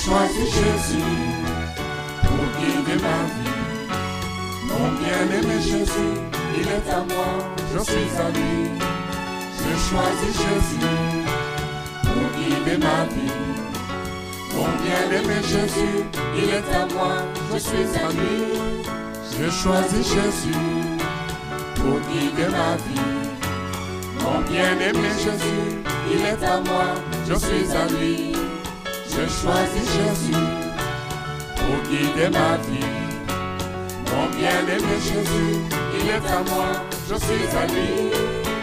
choisi Jésus pour guider ma vie. Mon bien-aimé Jésus, il est à moi, je suis à lui. J'ai choisi Jésus pour guider ma vie. Mon bien-aimé Jésus, il est à moi, je suis à lui. J'ai choisi Jésus pour guider ma vie. Mon bien-aimé Jésus, il est à moi, je suis à lui. J'ai choisi Jésus pour guider ma vie. Mon bien-aimé Jésus, il est à moi, je suis à lui.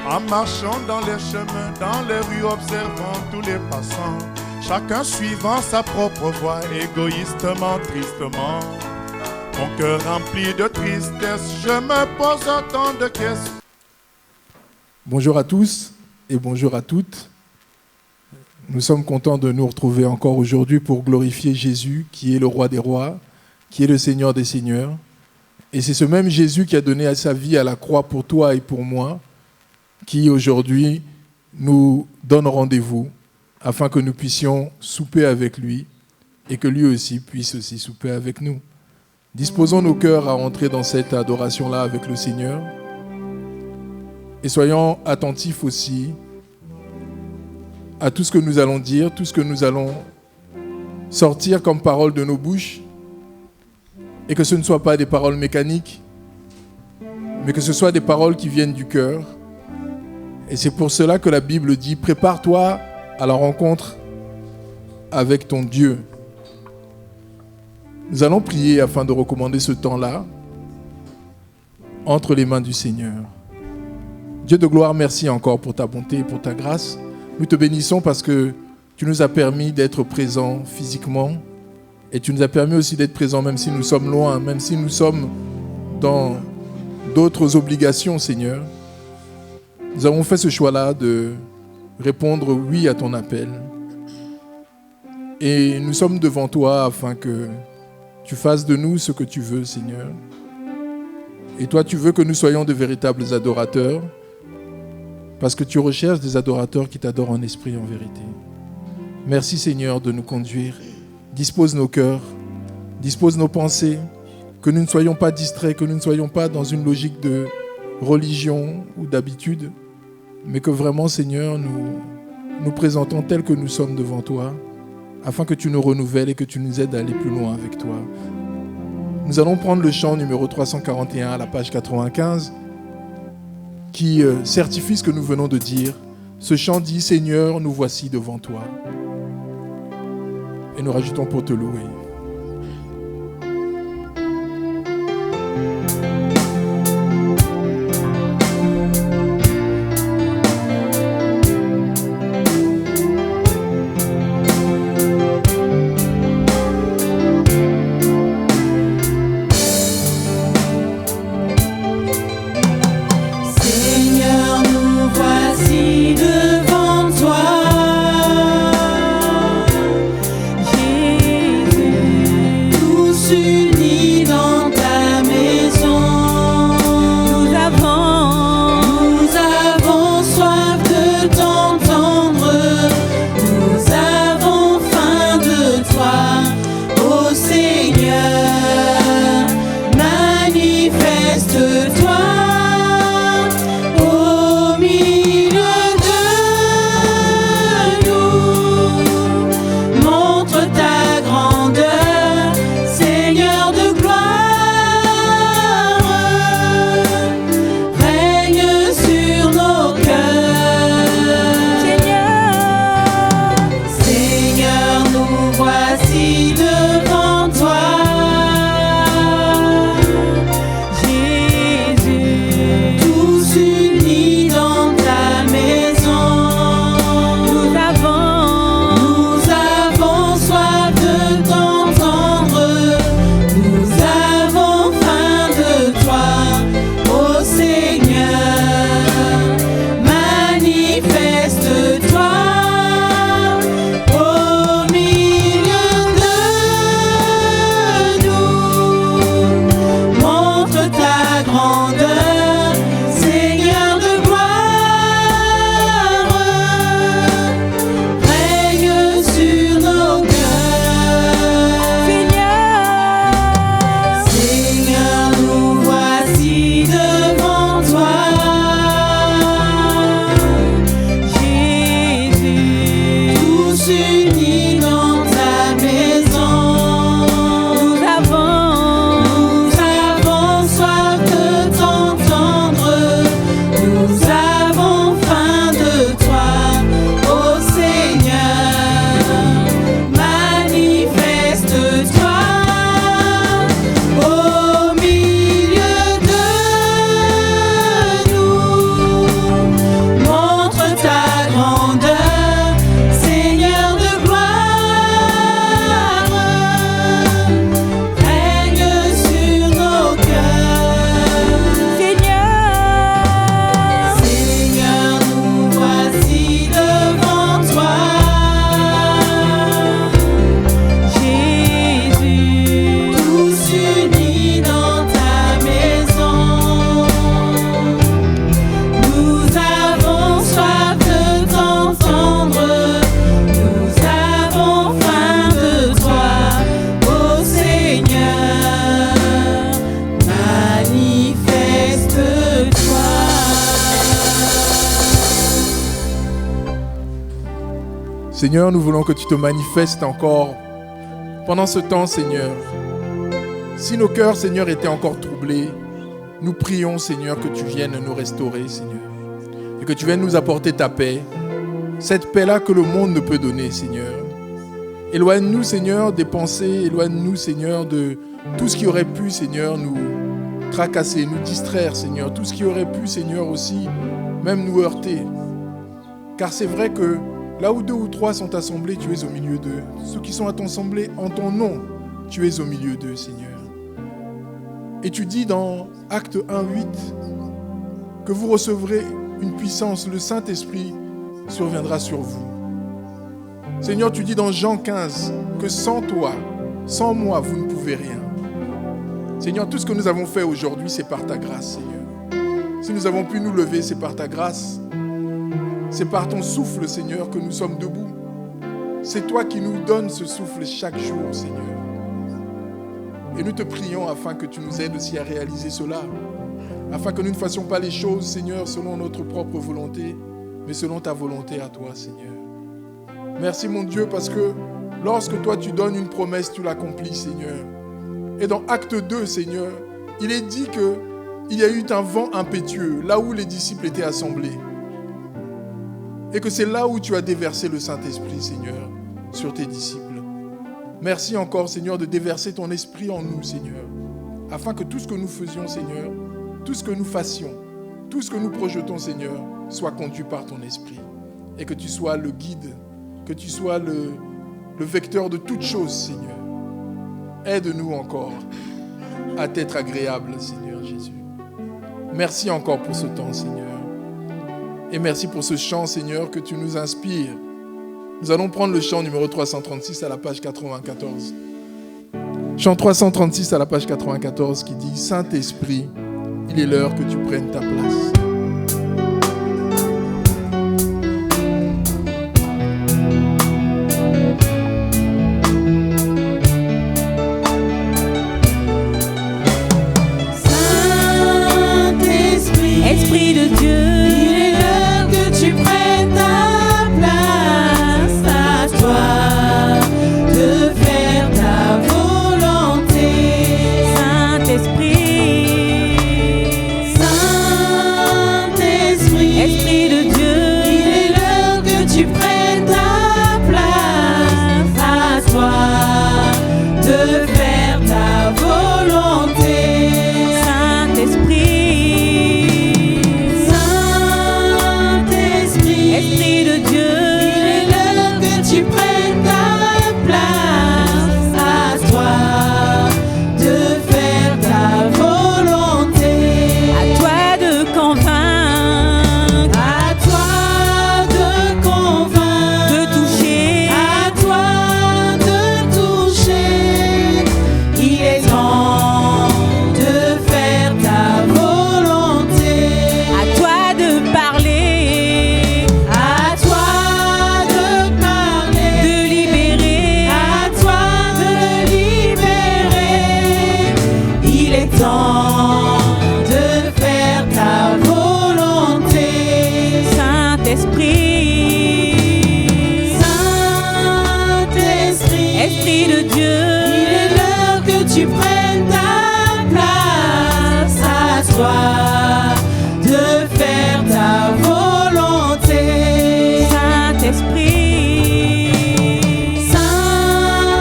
En marchant dans les chemins, dans les rues, observant tous les passants, chacun suivant sa propre voie, égoïstement, tristement. Mon cœur rempli de tristesse, je me pose autant de questions. Bonjour à tous et bonjour à toutes. Nous sommes contents de nous retrouver encore aujourd'hui pour glorifier Jésus, qui est le roi des rois, qui est le Seigneur des seigneurs. Et c'est ce même Jésus qui a donné sa vie à la croix pour toi et pour moi, qui aujourd'hui nous donne rendez-vous afin que nous puissions souper avec lui et que lui aussi puisse aussi souper avec nous. Disposons nos cœurs à entrer dans cette adoration-là avec le Seigneur et soyons attentifs aussi à tout ce que nous allons dire, tout ce que nous allons sortir comme paroles de nos bouches et que ce ne soit pas des paroles mécaniques, mais que ce soit des paroles qui viennent du cœur. Et c'est pour cela que la Bible dit « Prépare-toi à la rencontre avec ton Dieu ». Nous allons prier afin de recommander ce temps-là entre les mains du Seigneur. Dieu de gloire, merci encore pour ta bonté et pour ta grâce. Nous te bénissons parce que tu nous as permis d'être présents physiquement et tu nous as permis aussi d'être présents même si nous sommes loin, même si nous sommes dans d'autres obligations, Seigneur. Nous avons fait ce choix-là de répondre oui à ton appel. Et nous sommes devant toi afin que tu fasses de nous ce que tu veux, Seigneur. Et toi, tu veux que nous soyons de véritables adorateurs parce que tu recherches des adorateurs qui t'adorent en esprit et en vérité. Merci, Seigneur, de nous conduire. Dispose nos cœurs, dispose nos pensées, que nous ne soyons pas distraits, que nous ne soyons pas dans une logique de religion ou d'habitude, mais que vraiment, Seigneur, nous présentons tels que nous sommes devant toi, afin que tu nous renouvelles et que tu nous aides à aller plus loin avec toi. Nous allons prendre le chant numéro 341 à la page 95, qui certifie ce que nous venons de dire. Ce chant dit « Seigneur, nous voici devant toi ». Et nous rajoutons pour te louer. Devant toi, Jésus. Seigneur, nous voulons que tu te manifestes encore pendant ce temps, Seigneur. Si nos cœurs, Seigneur, étaient encore troublés, nous prions, Seigneur, que tu viennes nous restaurer, Seigneur. Et que tu viennes nous apporter ta paix, cette paix-là que le monde ne peut donner, Seigneur. Éloigne-nous, Seigneur, des pensées, éloigne-nous, Seigneur, de tout ce qui aurait pu, Seigneur, nous tracasser, nous distraire, Seigneur. Tout ce qui aurait pu, Seigneur, aussi, même nous heurter. Car c'est vrai que là où 2 ou 3 sont assemblés, tu es au milieu d'eux. Ceux qui sont assemblés en ton nom, tu es au milieu d'eux, Seigneur. Et tu dis dans Acte 1:8 que vous recevrez une puissance, le Saint-Esprit surviendra sur vous. Seigneur, tu dis dans Jean 15 que sans toi, sans moi, vous ne pouvez rien. Seigneur, tout ce que nous avons fait aujourd'hui, c'est par ta grâce, Seigneur. Si nous avons pu nous lever, c'est par ta grâce. C'est par ton souffle, Seigneur, que nous sommes debout. C'est toi qui nous donnes ce souffle chaque jour, Seigneur. Et nous te prions afin que tu nous aides aussi à réaliser cela. Afin que nous ne fassions pas les choses, Seigneur, selon notre propre volonté, mais selon ta volonté à toi, Seigneur. Merci, mon Dieu, parce que lorsque toi tu donnes une promesse, tu l'accomplis, Seigneur. Et dans Acte 2, Seigneur, il est dit qu'il y a eu un vent impétueux, là où les disciples étaient assemblés. Et que c'est là où tu as déversé le Saint-Esprit, Seigneur, sur tes disciples. Merci encore, Seigneur, de déverser ton esprit en nous, Seigneur, afin que tout ce que nous faisions, Seigneur, tout ce que nous fassions, tout ce que nous projetons, Seigneur, soit conduit par ton esprit. Et que tu sois le guide, que tu sois le vecteur de toutes choses, Seigneur. Aide-nous encore à t'être agréable, Seigneur Jésus. Merci encore pour ce temps, Seigneur. Et merci pour ce chant, Seigneur, que tu nous inspires. Nous allons prendre le chant numéro 336 à la page 94. Chant 336 à la page 94 qui dit « Saint-Esprit, il est l'heure que tu prennes ta place. » Esprit de Dieu, il est l'heure que tu prennes ta place, à toi de faire ta volonté. Saint-Esprit, Saint-Esprit, Esprit de Dieu, il est l'heure que tu prennes ta place, à toi de faire ta volonté. Saint-Esprit, Esprit de Dieu, il est l'heure que tu prennes ta place, à toi de faire ta volonté, à toi de convaincre, à toi de convaincre, de toucher, à toi de toucher. Il est temps de faire ta volonté, à toi de parler. De faire ta volonté, Saint-Esprit, Saint-Esprit, Esprit de Dieu, il est l'heure que tu prennes ta place, à toi de faire ta volonté. Saint-Esprit,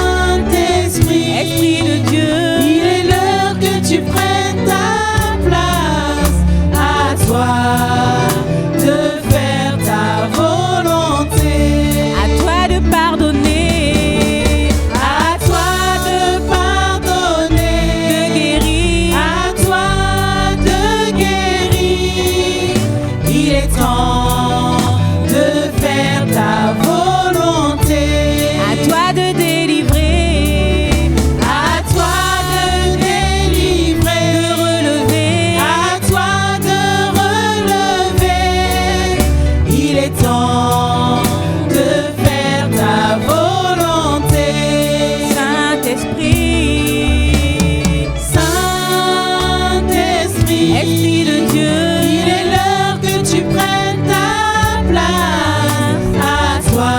Saint-Esprit, Esprit de Dieu, il est l'heure que tu prennes ta place, à toi de faire ta volonté, à toi de pardonner, à toi de pardonner, de guérir, à toi de guérir. Il est temps de faire ta volonté, à toi de délivrer, à toi de délivrer, de relever, à toi de relever. Il est temps de faire ta volonté. Saint-Esprit, Saint-Esprit, Esprit de Dieu, il est l'heure que tu prennes ta place, à toi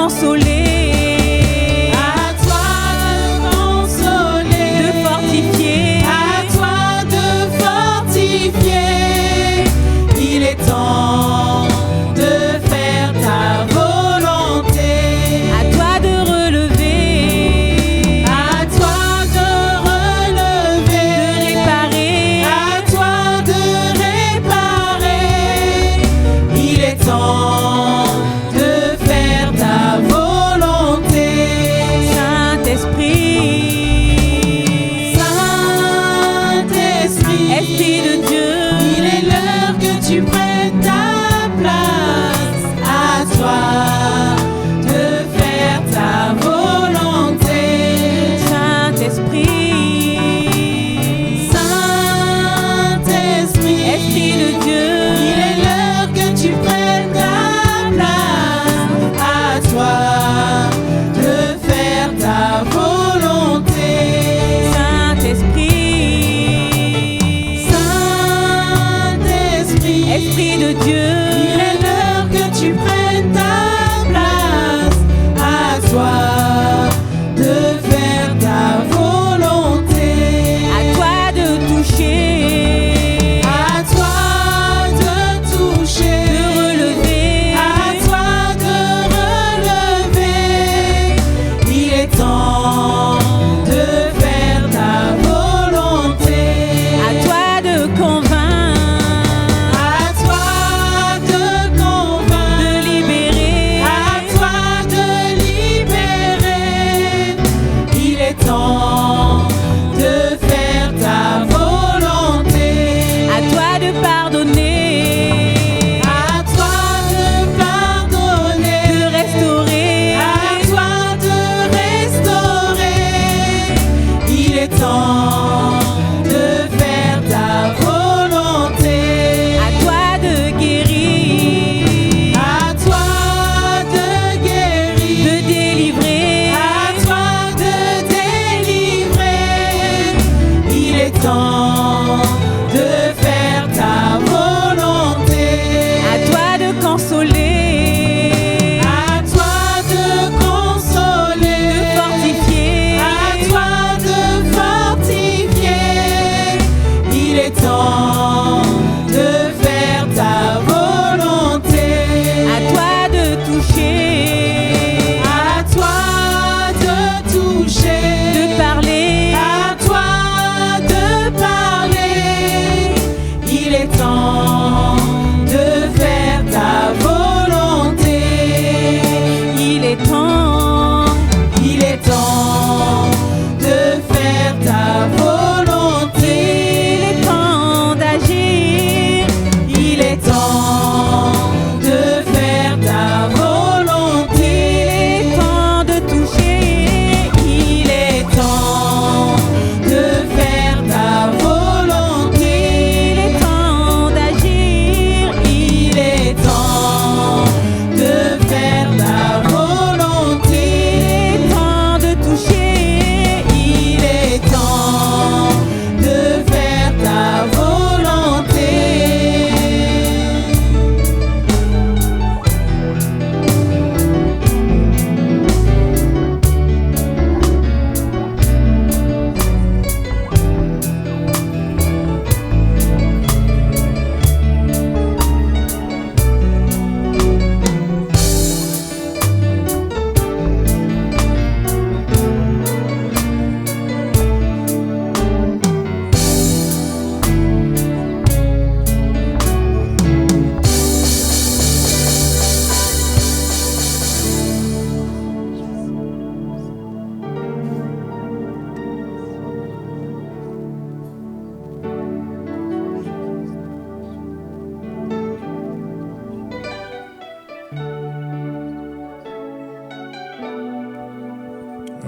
consoler, à toi de consoler, de fortifier, à toi de fortifier. Il est temps de faire ta volonté, à toi de relever, à toi de relever, de réparer, à toi de réparer. Il est temps de faire ta volonté. Saint-Esprit, Saint-Esprit, Esprit de Dieu, il est l'heure que tu prennes ta place. À toi de faire ta volonté. Saint-Esprit, Saint-Esprit, Esprit de Dieu, il est l'heure que tu prennes ta place. À toi de faire ta volonté. Saint-Esprit, Saint-Esprit, Esprit de Dieu, il est l'heure que tu prennes ta place. À toi de faire ta volonté. À toi de toucher, à toi de toucher, de relever, à toi de relever. Il est temps de faire ta volonté. À toi de convaincre, à toi de convaincre, de libérer, à toi de libérer. Il est temps de faire ta volonté. À toi de pardonner, à toi de pardonner, de restaurer, à toi de restaurer. Il est temps de faire ta volonté. À toi de guérir, à toi de guérir, de délivrer, à toi de délivrer. Il est temps de faire ta volonté. À toi de consoler, à toi de consoler, de fortifier, à toi de fortifier. Il est temps de faire ta volonté. À toi de toucher, à toi de toucher, de parler, à toi de parler. Il est temps de faire ta volonté. Il est temps de faire ta volonté. Il est temps d'agir. Il est temps de faire ta volonté. Il est temps de toucher. Il est temps de faire ta volonté. Il est temps d'agir. Il est temps de faire ta volonté. Il est temps de toucher. Il est temps de faire ta volonté.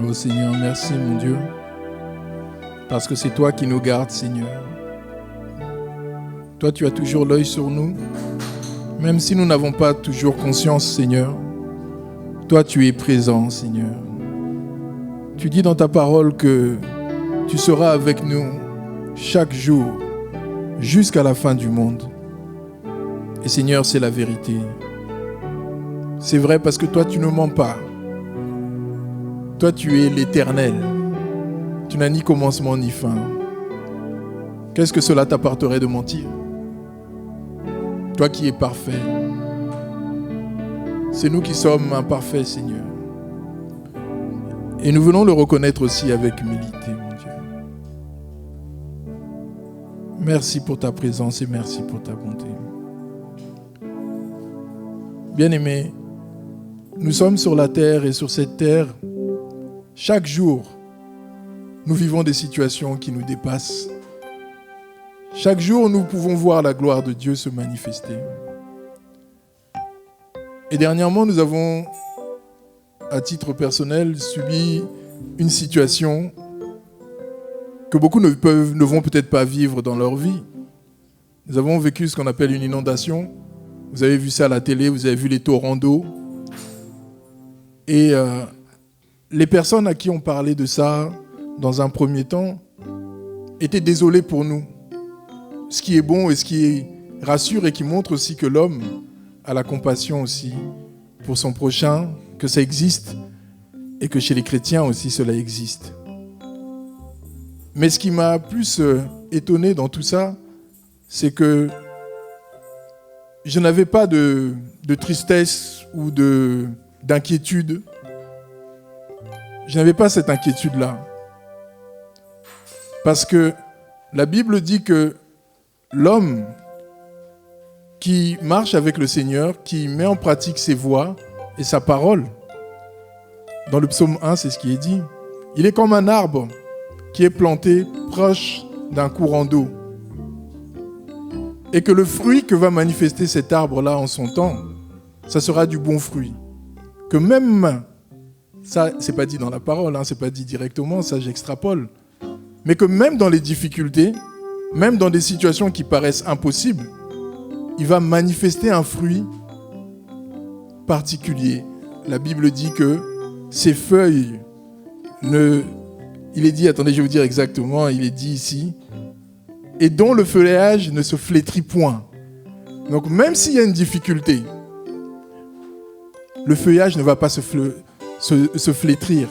Oh Seigneur, merci mon Dieu, parce que c'est toi qui nous gardes, Seigneur. Toi, tu as toujours l'œil sur nous, même si nous n'avons pas toujours conscience, Seigneur. Toi, tu es présent, Seigneur. Tu dis dans ta parole que tu seras avec nous chaque jour, jusqu'à la fin du monde. Et Seigneur, c'est la vérité. C'est vrai parce que toi, tu ne mens pas. Toi, tu es l'Éternel. Tu n'as ni commencement ni fin. Qu'est-ce que cela t'apporterait de mentir? Toi qui es parfait. C'est nous qui sommes imparfaits, Seigneur. Et nous venons le reconnaître aussi avec humilité, mon Dieu. Merci pour ta présence et merci pour ta bonté. Bien-aimés, nous sommes sur la terre et sur cette terre, chaque jour, nous vivons des situations qui nous dépassent. Chaque jour, nous pouvons voir la gloire de Dieu se manifester. Et dernièrement, nous avons, à titre personnel, subi une situation que beaucoup ne vont peut-être pas vivre dans leur vie. Nous avons vécu ce qu'on appelle une inondation. Vous avez vu ça à la télé, vous avez vu les torrents d'eau. Et les personnes à qui on parlait de ça, dans un premier temps, étaient désolées pour nous. Ce qui est bon et ce qui rassure et qui montre aussi que l'homme a la compassion aussi pour son prochain, que ça existe et que chez les chrétiens aussi cela existe. Mais ce qui m'a plus étonné dans tout ça, c'est que je n'avais pas de tristesse ou d'inquiétude. Je n'avais pas cette inquiétude-là. Parce que la Bible dit que l'homme qui marche avec le Seigneur, qui met en pratique ses voies et sa parole, dans le psaume 1, c'est ce qui est dit. Il est comme un arbre qui est planté proche d'un courant d'eau. Et que le fruit que va manifester cet arbre-là en son temps, ça sera du bon fruit. Que même, ça c'est pas dit dans la parole, c'est pas dit directement, ça j'extrapole, mais que même dans les difficultés, même dans des situations qui paraissent impossibles, il va manifester un fruit particulier. La Bible dit que ses feuilles il est dit, attendez, je vais vous dire exactement, il est dit ici, et dont le feuillage ne se flétrit point. Donc même s'il y a une difficulté, le feuillage ne va pas se flétrir.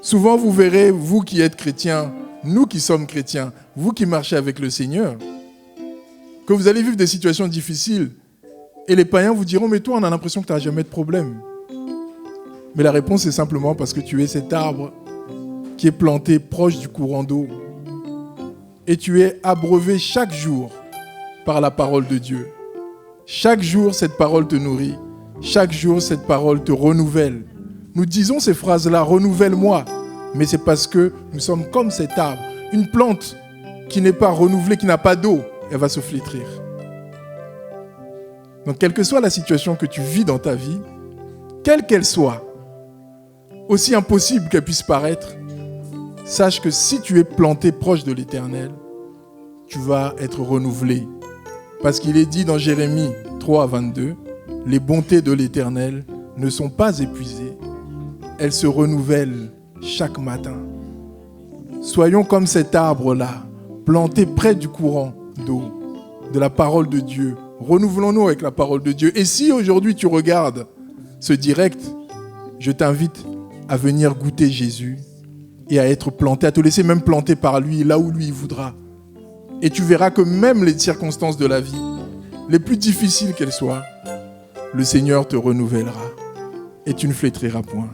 Souvent vous verrez, vous qui êtes chrétiens, nous qui sommes chrétiens, vous qui marchez avec le Seigneur, que vous allez vivre des situations difficiles et les païens vous diront « Mais toi, on a l'impression que tu n'as jamais de problème. » Mais la réponse est simplement parce que tu es cet arbre qui est planté proche du courant d'eau et tu es abreuvé chaque jour par la parole de Dieu. Chaque jour, cette parole te nourrit. Chaque jour, cette parole te renouvelle. Nous disons ces phrases-là, « Renouvelle-moi », mais c'est parce que nous sommes comme cet arbre. Une plante qui n'est pas renouvelée, qui n'a pas d'eau, elle va se flétrir. Donc, quelle que soit la situation que tu vis dans ta vie, quelle qu'elle soit, aussi impossible qu'elle puisse paraître, sache que si tu es planté proche de l'Éternel, tu vas être renouvelé. Parce qu'il est dit dans Jérémie 3, 22, « Les bontés de l'Éternel ne sont pas épuisées, elles se renouvellent chaque matin. » Soyons comme cet arbre-là, planté près du courant d'eau, de la parole de Dieu. Renouvelons-nous avec la parole de Dieu. Et si aujourd'hui tu regardes ce direct, je t'invite à venir goûter Jésus et à être planté, à te laisser même planter par lui, là où lui voudra. Et tu verras que même les circonstances de la vie, les plus difficiles qu'elles soient, le Seigneur te renouvellera et tu ne flétriras point.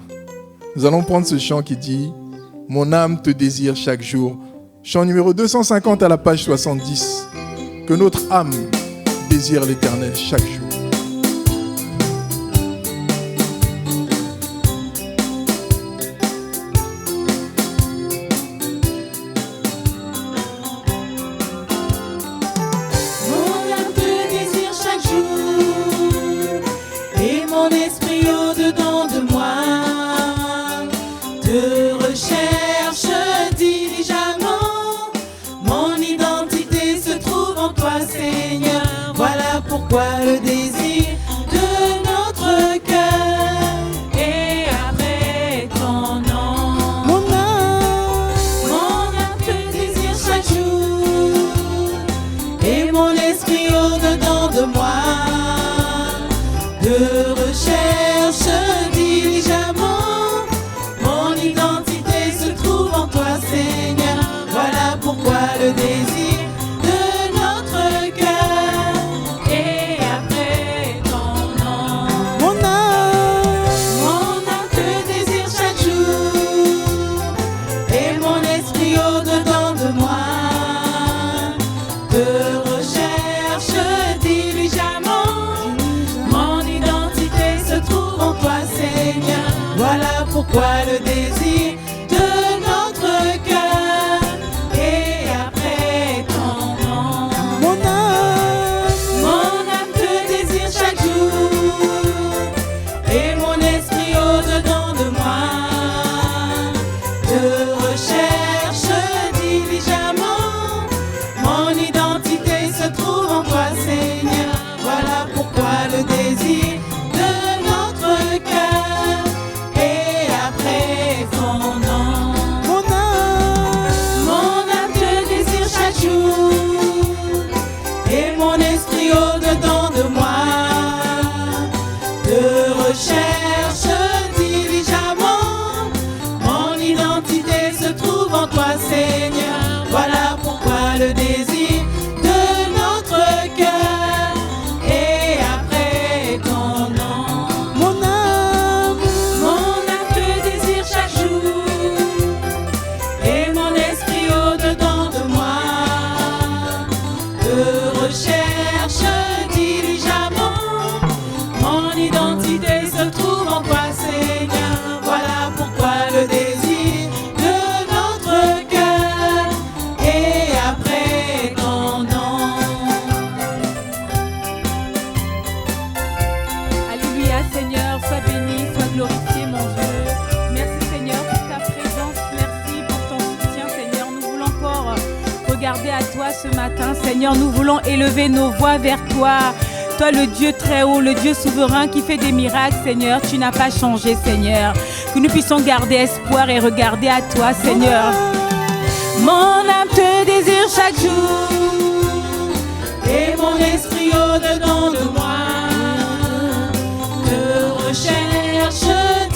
Nous allons prendre ce chant qui dit « Mon âme te désire chaque jour ». Chant numéro 250 à la page 70. Que notre âme désire l'Éternel chaque jour. Le pourquoi le désir de notre cœur. Et après ton nom, mon âme te désire chaque jour, et mon esprit au-dedans de moi te recherche diligemment. Mon identité se trouve en toi, Seigneur. Voilà pourquoi le désir de notre cœur. Et après ton nom, mon âme te désire chaque jour, et mon esprit au-dedans de moi te recherche diligemment. Mon identité se trouve en toi, Seigneur. Voilà pourquoi le désir de notre cœur. Et après ton nom, mon âme te désire chaque jour, et mon esprit au-dedans de moi te recherche diligemment. Mon identité se trouve en toi, Seigneur. Voilà pourquoi le désir de notre cœur. Et après ton nom. Alléluia, Seigneur, sois béni, sois glorifié, mon Dieu. Merci, Seigneur, pour ta présence. Merci pour ton soutien, Seigneur. Nous voulons encore regarder à toi ce matin, Seigneur. Nous voulons élever nos voix vers toi. Toi, le Dieu très haut, le Dieu souverain qui fait des miracles, Seigneur. Tu n'as pas changé, Seigneur. Que nous puissions garder espoir et regarder à toi, Seigneur. Mon âme te désire chaque jour, et mon esprit au-dedans de moi te recherche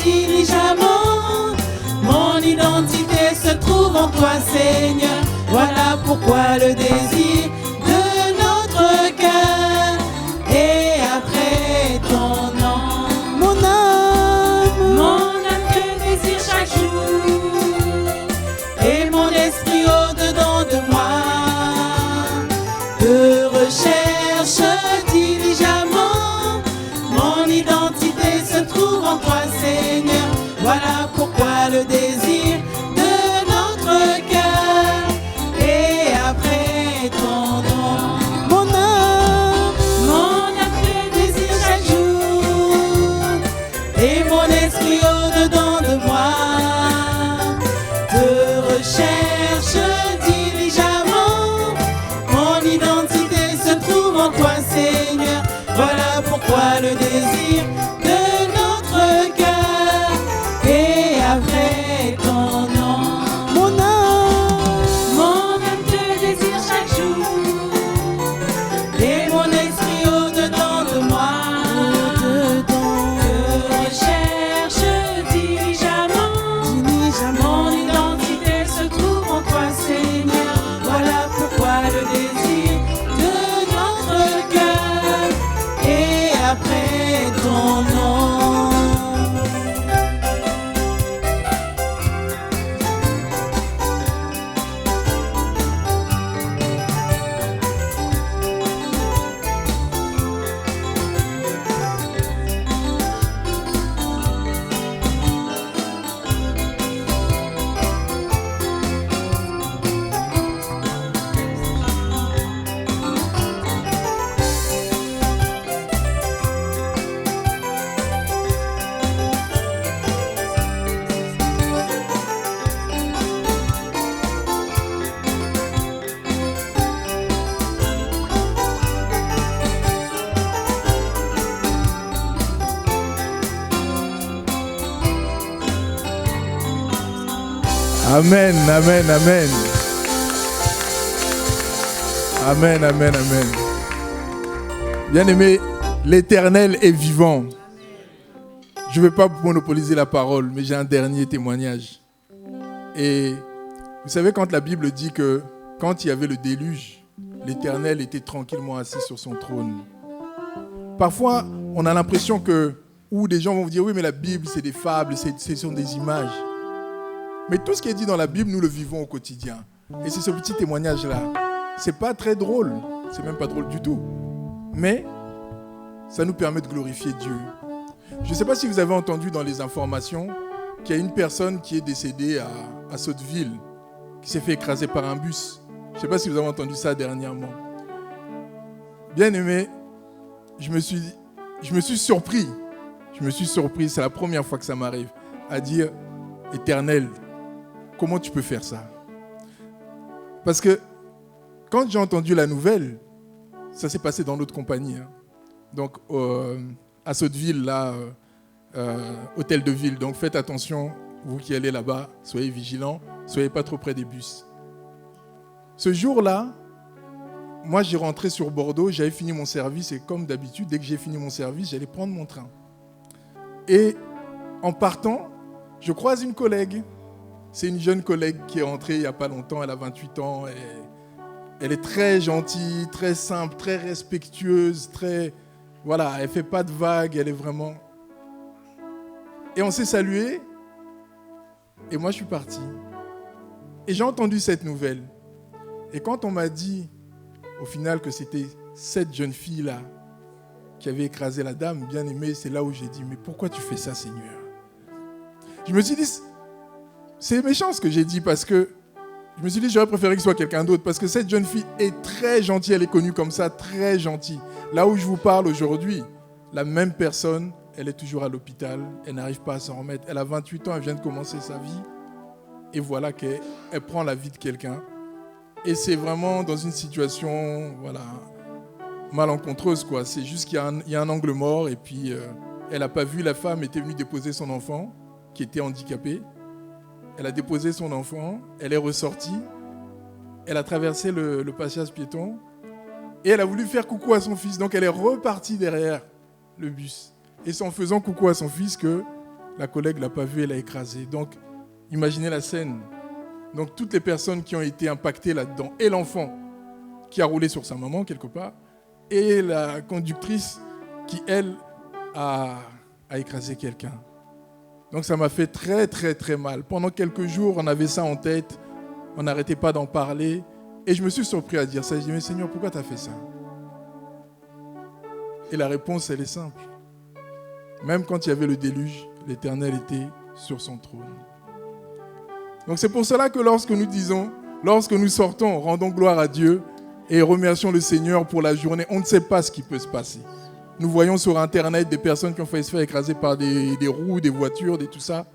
diligemment. Mon identité se trouve en toi, Seigneur. Voilà pourquoi le désir de notre cœur. Et après ton nom, mon âme te désire chaque jour, et mon esprit au-dedans de moi te recherche diligemment. Mon identité se trouve en toi, Seigneur. Voilà pourquoi le désir de notre cœur. Et après ton nom, mon âme te désire chaque jour, et mon esprit au-dedans de moi te recherche diligemment. Mon identité se trouve en toi, Seigneur. Voilà pourquoi le désir de notre cœur. Et après ton nom, mon âme te désire chaque jour, et mon esprit au-dedans de moi te recherche diligemment. Mon identité se trouve en toi, Seigneur. Voilà pourquoi le désir de notre cœur. Et après ton nom. Amen, amen, amen. Amen, amen, amen. Bien-aimé, l'Éternel est vivant. Je ne vais pas monopoliser la parole, mais j'ai un dernier témoignage. Et vous savez, quand la Bible dit que quand il y avait le déluge, l'Éternel était tranquillement assis sur son trône. Parfois, on a l'impression que, ou des gens vont vous dire, oui, mais la Bible, c'est des fables, ce sont des images. Mais tout ce qui est dit dans la Bible, nous le vivons au quotidien. Et c'est ce petit témoignage-là. C'est pas très drôle, c'est même pas drôle du tout. Mais ça nous permet de glorifier Dieu. Je ne sais pas si vous avez entendu dans les informations qu'il y a une personne qui est décédée à Sotteville, qui s'est fait écraser par un bus. Je ne sais pas si vous avez entendu ça dernièrement. Bien aimé, je me suis surpris. C'est la première fois que ça m'arrive, à dire, Éternel, comment tu peux faire ça? Parce que quand j'ai entendu la nouvelle, ça s'est passé dans notre compagnie. Hein. Donc, à Sotteville, là, hôtel de ville. Donc, faites attention, vous qui allez là-bas, soyez vigilants, soyez pas trop près des bus. Ce jour-là, moi, j'ai rentré sur Bordeaux, j'avais fini mon service et comme d'habitude, dès que j'ai fini mon service, j'allais prendre mon train. Et en partant, je croise une collègue. C'est une jeune collègue qui est rentrée il n'y a pas longtemps, elle a 28 ans. Elle est très gentille, très simple, très respectueuse, voilà, elle ne fait pas de vagues, elle est vraiment... Et on s'est salué, et moi je suis parti. Et j'ai entendu cette nouvelle. Et quand on m'a dit, au final, que c'était cette jeune fille-là qui avait écrasé la dame, bien aimée, c'est là où j'ai dit, mais pourquoi tu fais ça, Seigneur? Je me suis dit, c'est méchant ce que j'ai dit, parce que je me suis dit, j'aurais préféré que ce soit quelqu'un d'autre, parce que cette jeune fille est très gentille, elle est connue comme ça, très gentille. Là où je vous parle aujourd'hui, la même personne, elle est toujours à l'hôpital, elle n'arrive pas à s'en remettre. Elle a 28 ans, elle vient de commencer sa vie, et voilà qu'elle prend la vie de quelqu'un. Et c'est vraiment dans une situation, voilà, malencontreuse, quoi. C'est juste qu'il y a un angle mort, et puis elle n'a pas vu, la femme était venue déposer son enfant, qui était handicapé. Elle a déposé son enfant, elle est ressortie, elle a traversé le passage piéton et elle a voulu faire coucou à son fils. Donc elle est repartie derrière le bus. Et c'est en faisant coucou à son fils que la collègue ne l'a pas vu, elle l'a écrasé. Donc imaginez la scène. Donc toutes les personnes qui ont été impactées là-dedans, et l'enfant qui a roulé sur sa maman quelque part, et la conductrice qui, elle, a écrasé quelqu'un. Donc ça m'a fait très très très mal. Pendant quelques jours, on avait ça en tête, on n'arrêtait pas d'en parler. Et je me suis surpris à dire ça. Je dis, mais Seigneur, pourquoi tu as fait ça? Et la réponse, elle est simple. Même quand il y avait le déluge, l'Éternel était sur son trône. Donc c'est pour cela que lorsque nous sortons, rendons gloire à Dieu et remercions le Seigneur pour la journée. On ne sait pas ce qui peut se passer. Nous voyons sur Internet des personnes qui ont failli se faire écraser par des roues, des voitures, tout ça.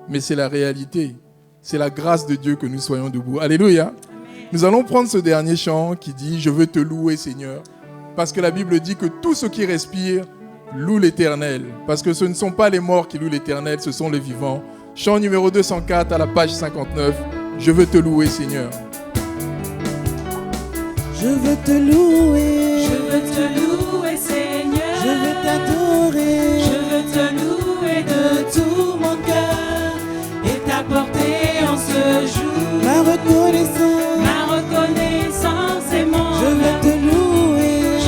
Mais c'est la réalité. C'est la grâce de Dieu que nous soyons debout. Alléluia. Amen. Nous allons prendre ce dernier chant qui dit « Je veux te louer, Seigneur ». Parce que la Bible dit que tout ce qui respire loue l'Éternel. Parce que ce ne sont pas les morts qui louent l'Éternel, ce sont les vivants. Chant numéro 204 à la page 59. « Je veux te louer, Seigneur ». Je veux te louer. Je veux te louer, Seigneur. Je veux t'adorer, je veux te louer de tout mon cœur et t'apporter en ce jour ma reconnaissance et mon je veux te louer,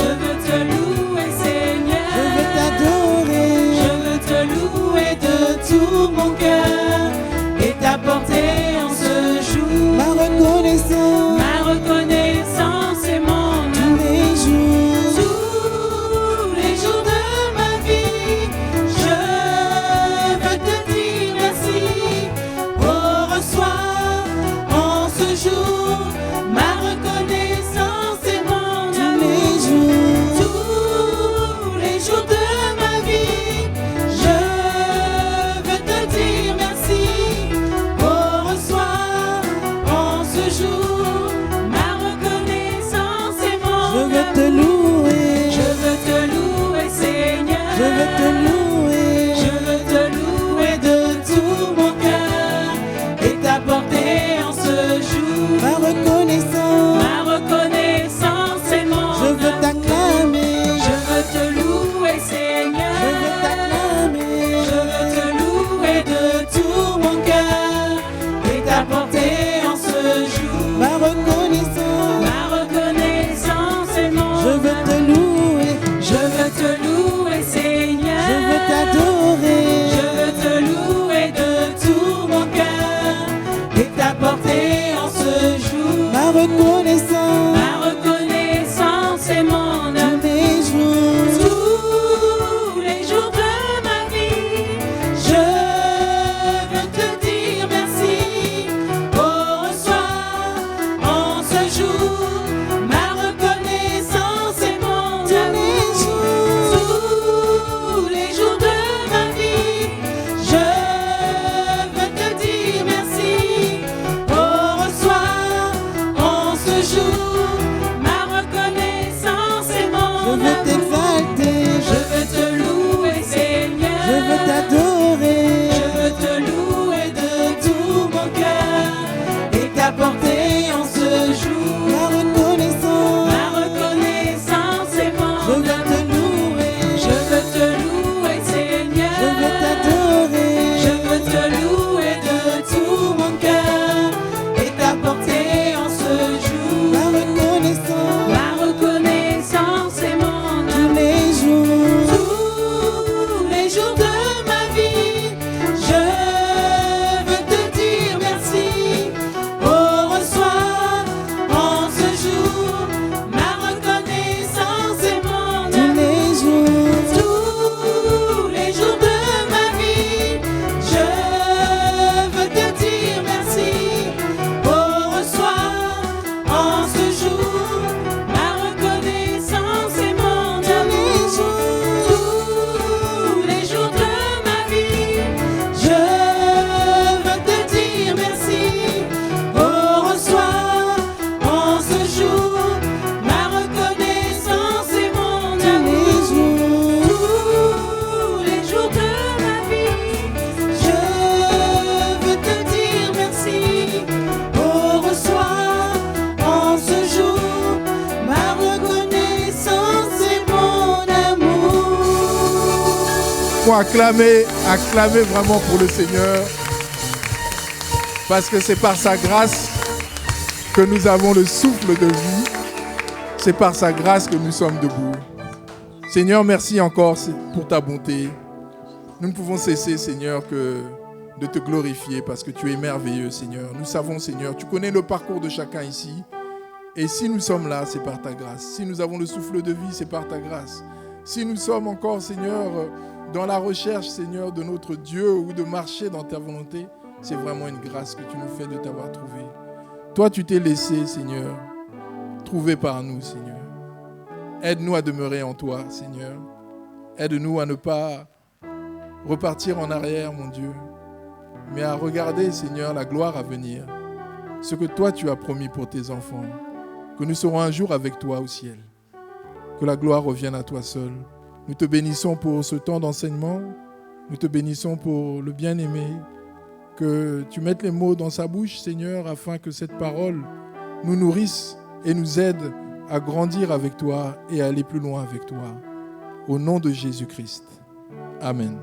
Seigneur. Je veux t'adorer, je veux te louer de tout mon cœur et t'apporter en ce jour ma reconnaissance et mon tous les jours. pouvons acclamer vraiment pour le Seigneur. Parce que c'est par sa grâce que nous avons le souffle de vie. C'est par sa grâce que nous sommes debout. Seigneur, merci encore pour ta bonté. Nous ne pouvons cesser, Seigneur, que de te glorifier parce que tu es merveilleux, Seigneur. Nous savons, Seigneur, tu connais le parcours de chacun ici. Et si nous sommes là, c'est par ta grâce. Si nous avons le souffle de vie, c'est par ta grâce. Si nous sommes encore, Seigneur, dans la recherche, Seigneur, de notre Dieu ou de marcher dans ta volonté, c'est vraiment une grâce que tu nous fais de t'avoir trouvé. Toi, tu t'es laissé, Seigneur, trouver par nous, Seigneur. Aide-nous à demeurer en toi, Seigneur. Aide-nous à ne pas repartir en arrière, mon Dieu, mais à regarder, Seigneur, la gloire à venir, ce que toi, tu as promis pour tes enfants, que nous serons un jour avec toi au ciel. Que la gloire revienne à toi seul. Nous te bénissons pour ce temps d'enseignement. Nous te bénissons pour le bien-aimé. Que tu mettes les mots dans sa bouche, Seigneur, afin que cette parole nous nourrisse et nous aide à grandir avec toi et à aller plus loin avec toi. Au nom de Jésus-Christ. Amen.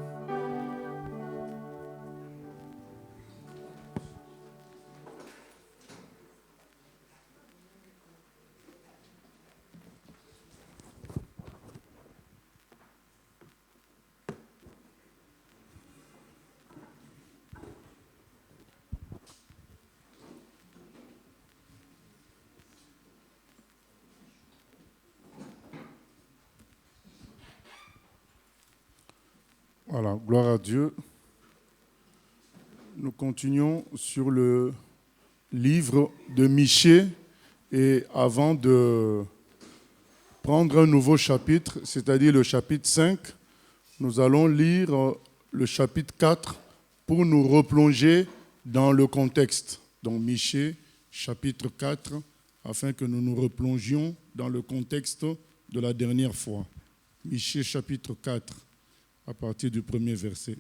Voilà, gloire à Dieu. Nous continuons sur le livre de Michée et avant de prendre un nouveau chapitre, c'est-à-dire le chapitre 5, nous allons lire le chapitre 4 pour nous replonger dans le contexte. Donc Michée, chapitre 4, afin que nous nous replongions dans le contexte de la dernière fois. Michée, chapitre 4. À partir du premier verset.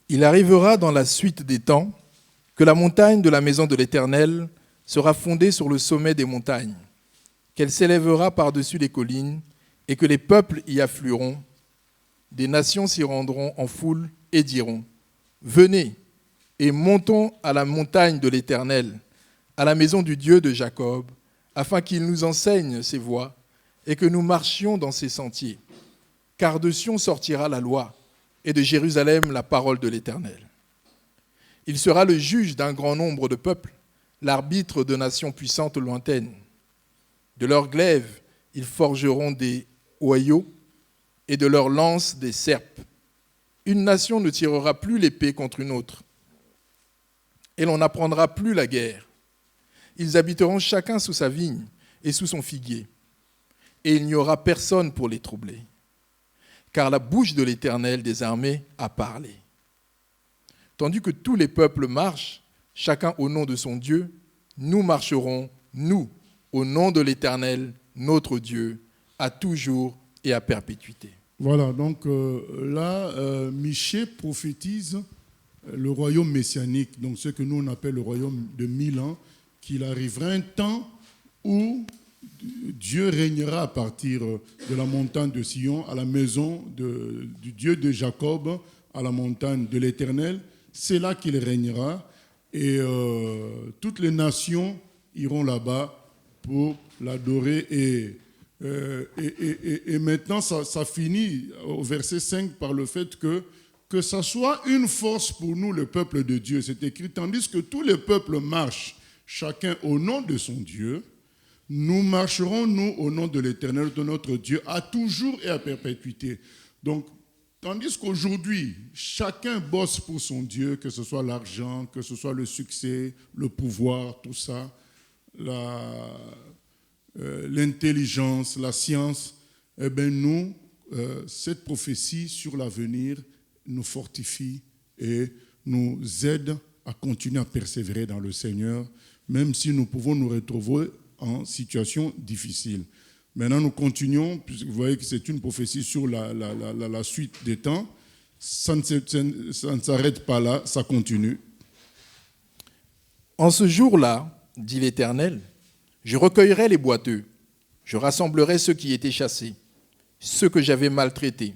Il arrivera dans la suite des temps que la montagne de la maison de l'Éternel sera fondée sur le sommet des montagnes, qu'elle s'élèvera par-dessus les collines et que les peuples y afflueront. Des nations s'y rendront en foule et diront : venez et montons à la montagne de l'Éternel, à la maison du Dieu de Jacob, afin qu'il nous enseigne ses voies et que nous marchions dans ses sentiers. Car de Sion sortira la loi et de Jérusalem la parole de l'Éternel. Il sera le juge d'un grand nombre de peuples, l'arbitre de nations puissantes lointaines. De leurs glaives, ils forgeront des hoyaux et de leurs lances des serpes. Une nation ne tirera plus l'épée contre une autre et l'on n'apprendra plus la guerre. Ils habiteront chacun sous sa vigne et sous son figuier, et il n'y aura personne pour les troubler, car la bouche de l'Éternel des armées a parlé. Tandis que tous les peuples marchent, chacun au nom de son Dieu, nous marcherons, nous, au nom de l'Éternel, notre Dieu, à toujours et à perpétuité. Voilà, donc Michée prophétise le royaume messianique, donc ce que nous on appelle le royaume de 1000 ans, qu'il arrivera un temps où Dieu régnera à partir de la montagne de Sion, à la maison du Dieu de Jacob, à la montagne de l'Éternel. C'est là qu'il régnera et toutes les nations iront là-bas pour l'adorer. Et maintenant, ça finit au verset 5 par le fait que ça soit une force pour nous, le peuple de Dieu. C'est écrit, tandis que tous les peuples marchent, chacun au nom de son Dieu, nous marcherons, nous, au nom de l'Éternel, de notre Dieu, à toujours et à perpétuité. Donc, tandis qu'aujourd'hui, chacun bosse pour son Dieu, que ce soit l'argent, que ce soit le succès, le pouvoir, tout ça, l'intelligence, la science, eh bien nous, cette prophétie sur l'avenir nous fortifie et nous aide à continuer à persévérer dans le Seigneur, même si nous pouvons nous retrouver en situation difficile. Maintenant, nous continuons, puisque vous voyez que c'est une prophétie sur la suite des temps. Ça ne s'arrête pas là, ça continue. En ce jour-là, dit l'Éternel, je recueillerai les boiteux, je rassemblerai ceux qui étaient chassés, ceux que j'avais maltraités.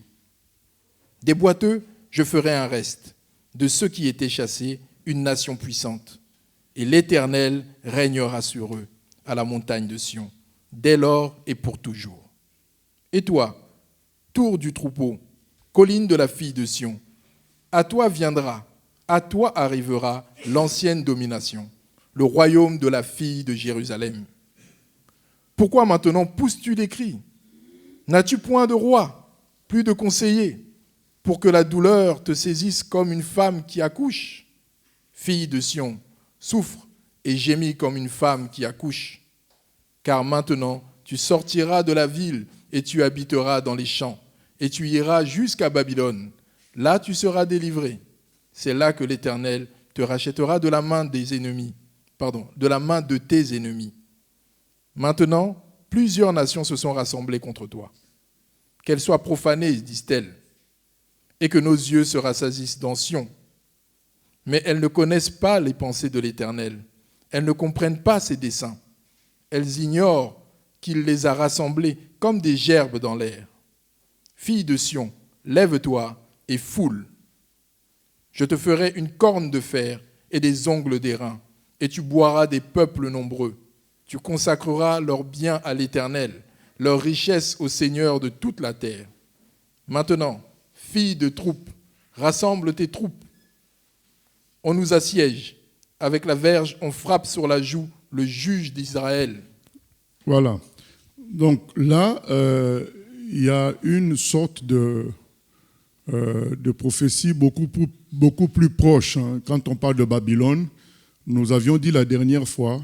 Des boiteux, je ferai un reste, de ceux qui étaient chassés, une nation puissante. Et l'Éternel régnera sur eux, à la montagne de Sion, dès lors et pour toujours. Et toi, tour du troupeau, colline de la fille de Sion, à toi viendra, à toi arrivera l'ancienne domination, le royaume de la fille de Jérusalem. Pourquoi maintenant pousses-tu des cris? N'as-tu point de roi, plus de conseiller, pour que la douleur te saisisse comme une femme qui accouche? Fille de Sion, souffre et gémis comme une femme qui accouche. Car maintenant, tu sortiras de la ville et tu habiteras dans les champs, et tu iras jusqu'à Babylone. Là, tu seras délivré. C'est là que l'Éternel te rachètera de la main des ennemis, de la main de tes ennemis. Maintenant, plusieurs nations se sont rassemblées contre toi. Qu'elles soient profanées, disent-elles, et que nos yeux se rassasissent dans Sion. Mais elles ne connaissent pas les pensées de l'Éternel. Elles ne comprennent pas ses desseins. Elles ignorent qu'il les a rassemblées comme des gerbes dans l'air. Fille de Sion, lève-toi et foule. Je te ferai une corne de fer et des ongles d'airain, et tu boiras des peuples nombreux. Tu consacreras leurs biens à l'Éternel, leurs richesses au Seigneur de toute la terre. Maintenant, fille de troupe, rassemble tes troupes. On nous assiège. Avec la verge, on frappe sur la joue le juge d'Israël. Voilà. Donc là, il y a une sorte de prophétie beaucoup plus proche. Quand on parle de Babylone, nous avions dit la dernière fois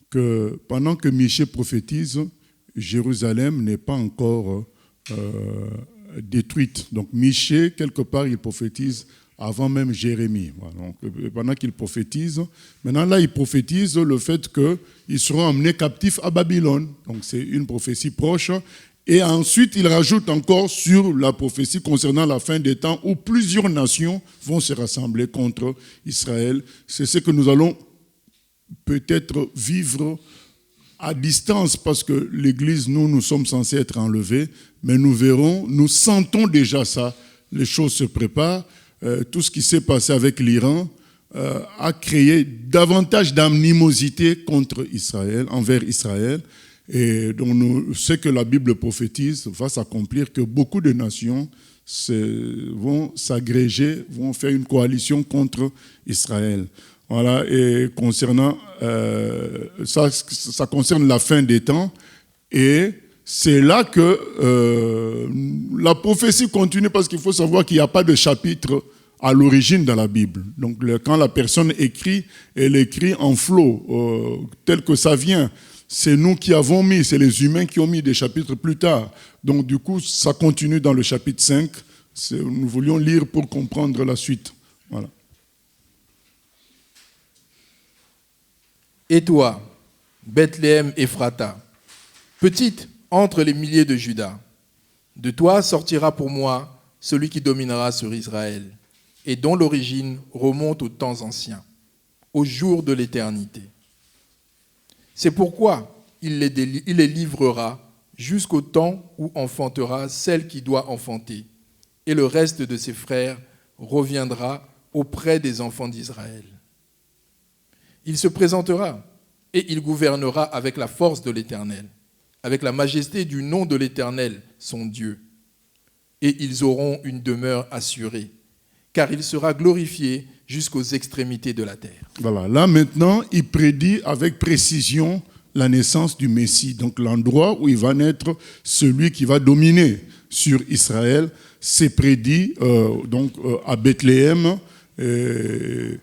que pendant que Michée prophétise, Jérusalem n'est pas encore détruite. Donc Michée, quelque part, il prophétise avant même Jérémie. Voilà. Donc, pendant qu'il prophétise, maintenant là, il prophétise le fait qu'ils seront emmenés captifs à Babylone. Donc c'est une prophétie proche. Et ensuite, il rajoute encore sur la prophétie concernant la fin des temps où plusieurs nations vont se rassembler contre Israël. C'est ce que nous allons peut-être vivre à distance parce que l'Église, nous sommes censés être enlevés, mais nous verrons, nous sentons déjà ça. Les choses se préparent. Tout ce qui s'est passé avec l'Iran a créé davantage d'animosité contre Israël, envers Israël. Et donc, ce que la Bible prophétise va s'accomplir, que beaucoup de nations vont s'agréger, vont faire une coalition contre Israël. Voilà, et concernant, ça concerne la fin des temps, et c'est là que la prophétie continue, parce qu'il faut savoir qu'il n'y a pas de chapitre à l'origine dans la Bible. Donc, quand la personne écrit, elle écrit en flot, tel que ça vient. C'est nous qui avons mis, c'est les humains qui ont mis des chapitres plus tard. Donc, du coup, ça continue dans le chapitre 5. Nous voulions lire pour comprendre la suite. Voilà. Et toi, Bethléem Ephrata, petite entre les milliers de Juda, de toi sortira pour moi celui qui dominera sur Israël, et dont l'origine remonte aux temps anciens, au jour de l'éternité. C'est pourquoi il les livrera jusqu'au temps où enfantera celle qui doit enfanter, et le reste de ses frères reviendra auprès des enfants d'Israël. Il se présentera et il gouvernera avec la force de l'Éternel, avec la majesté du nom de l'Éternel, son Dieu. Et ils auront une demeure assurée, car il sera glorifié jusqu'aux extrémités de la terre. Voilà, là maintenant, il prédit avec précision la naissance du Messie. Donc l'endroit où il va naître, celui qui va dominer sur Israël, c'est prédit à Bethléem. Et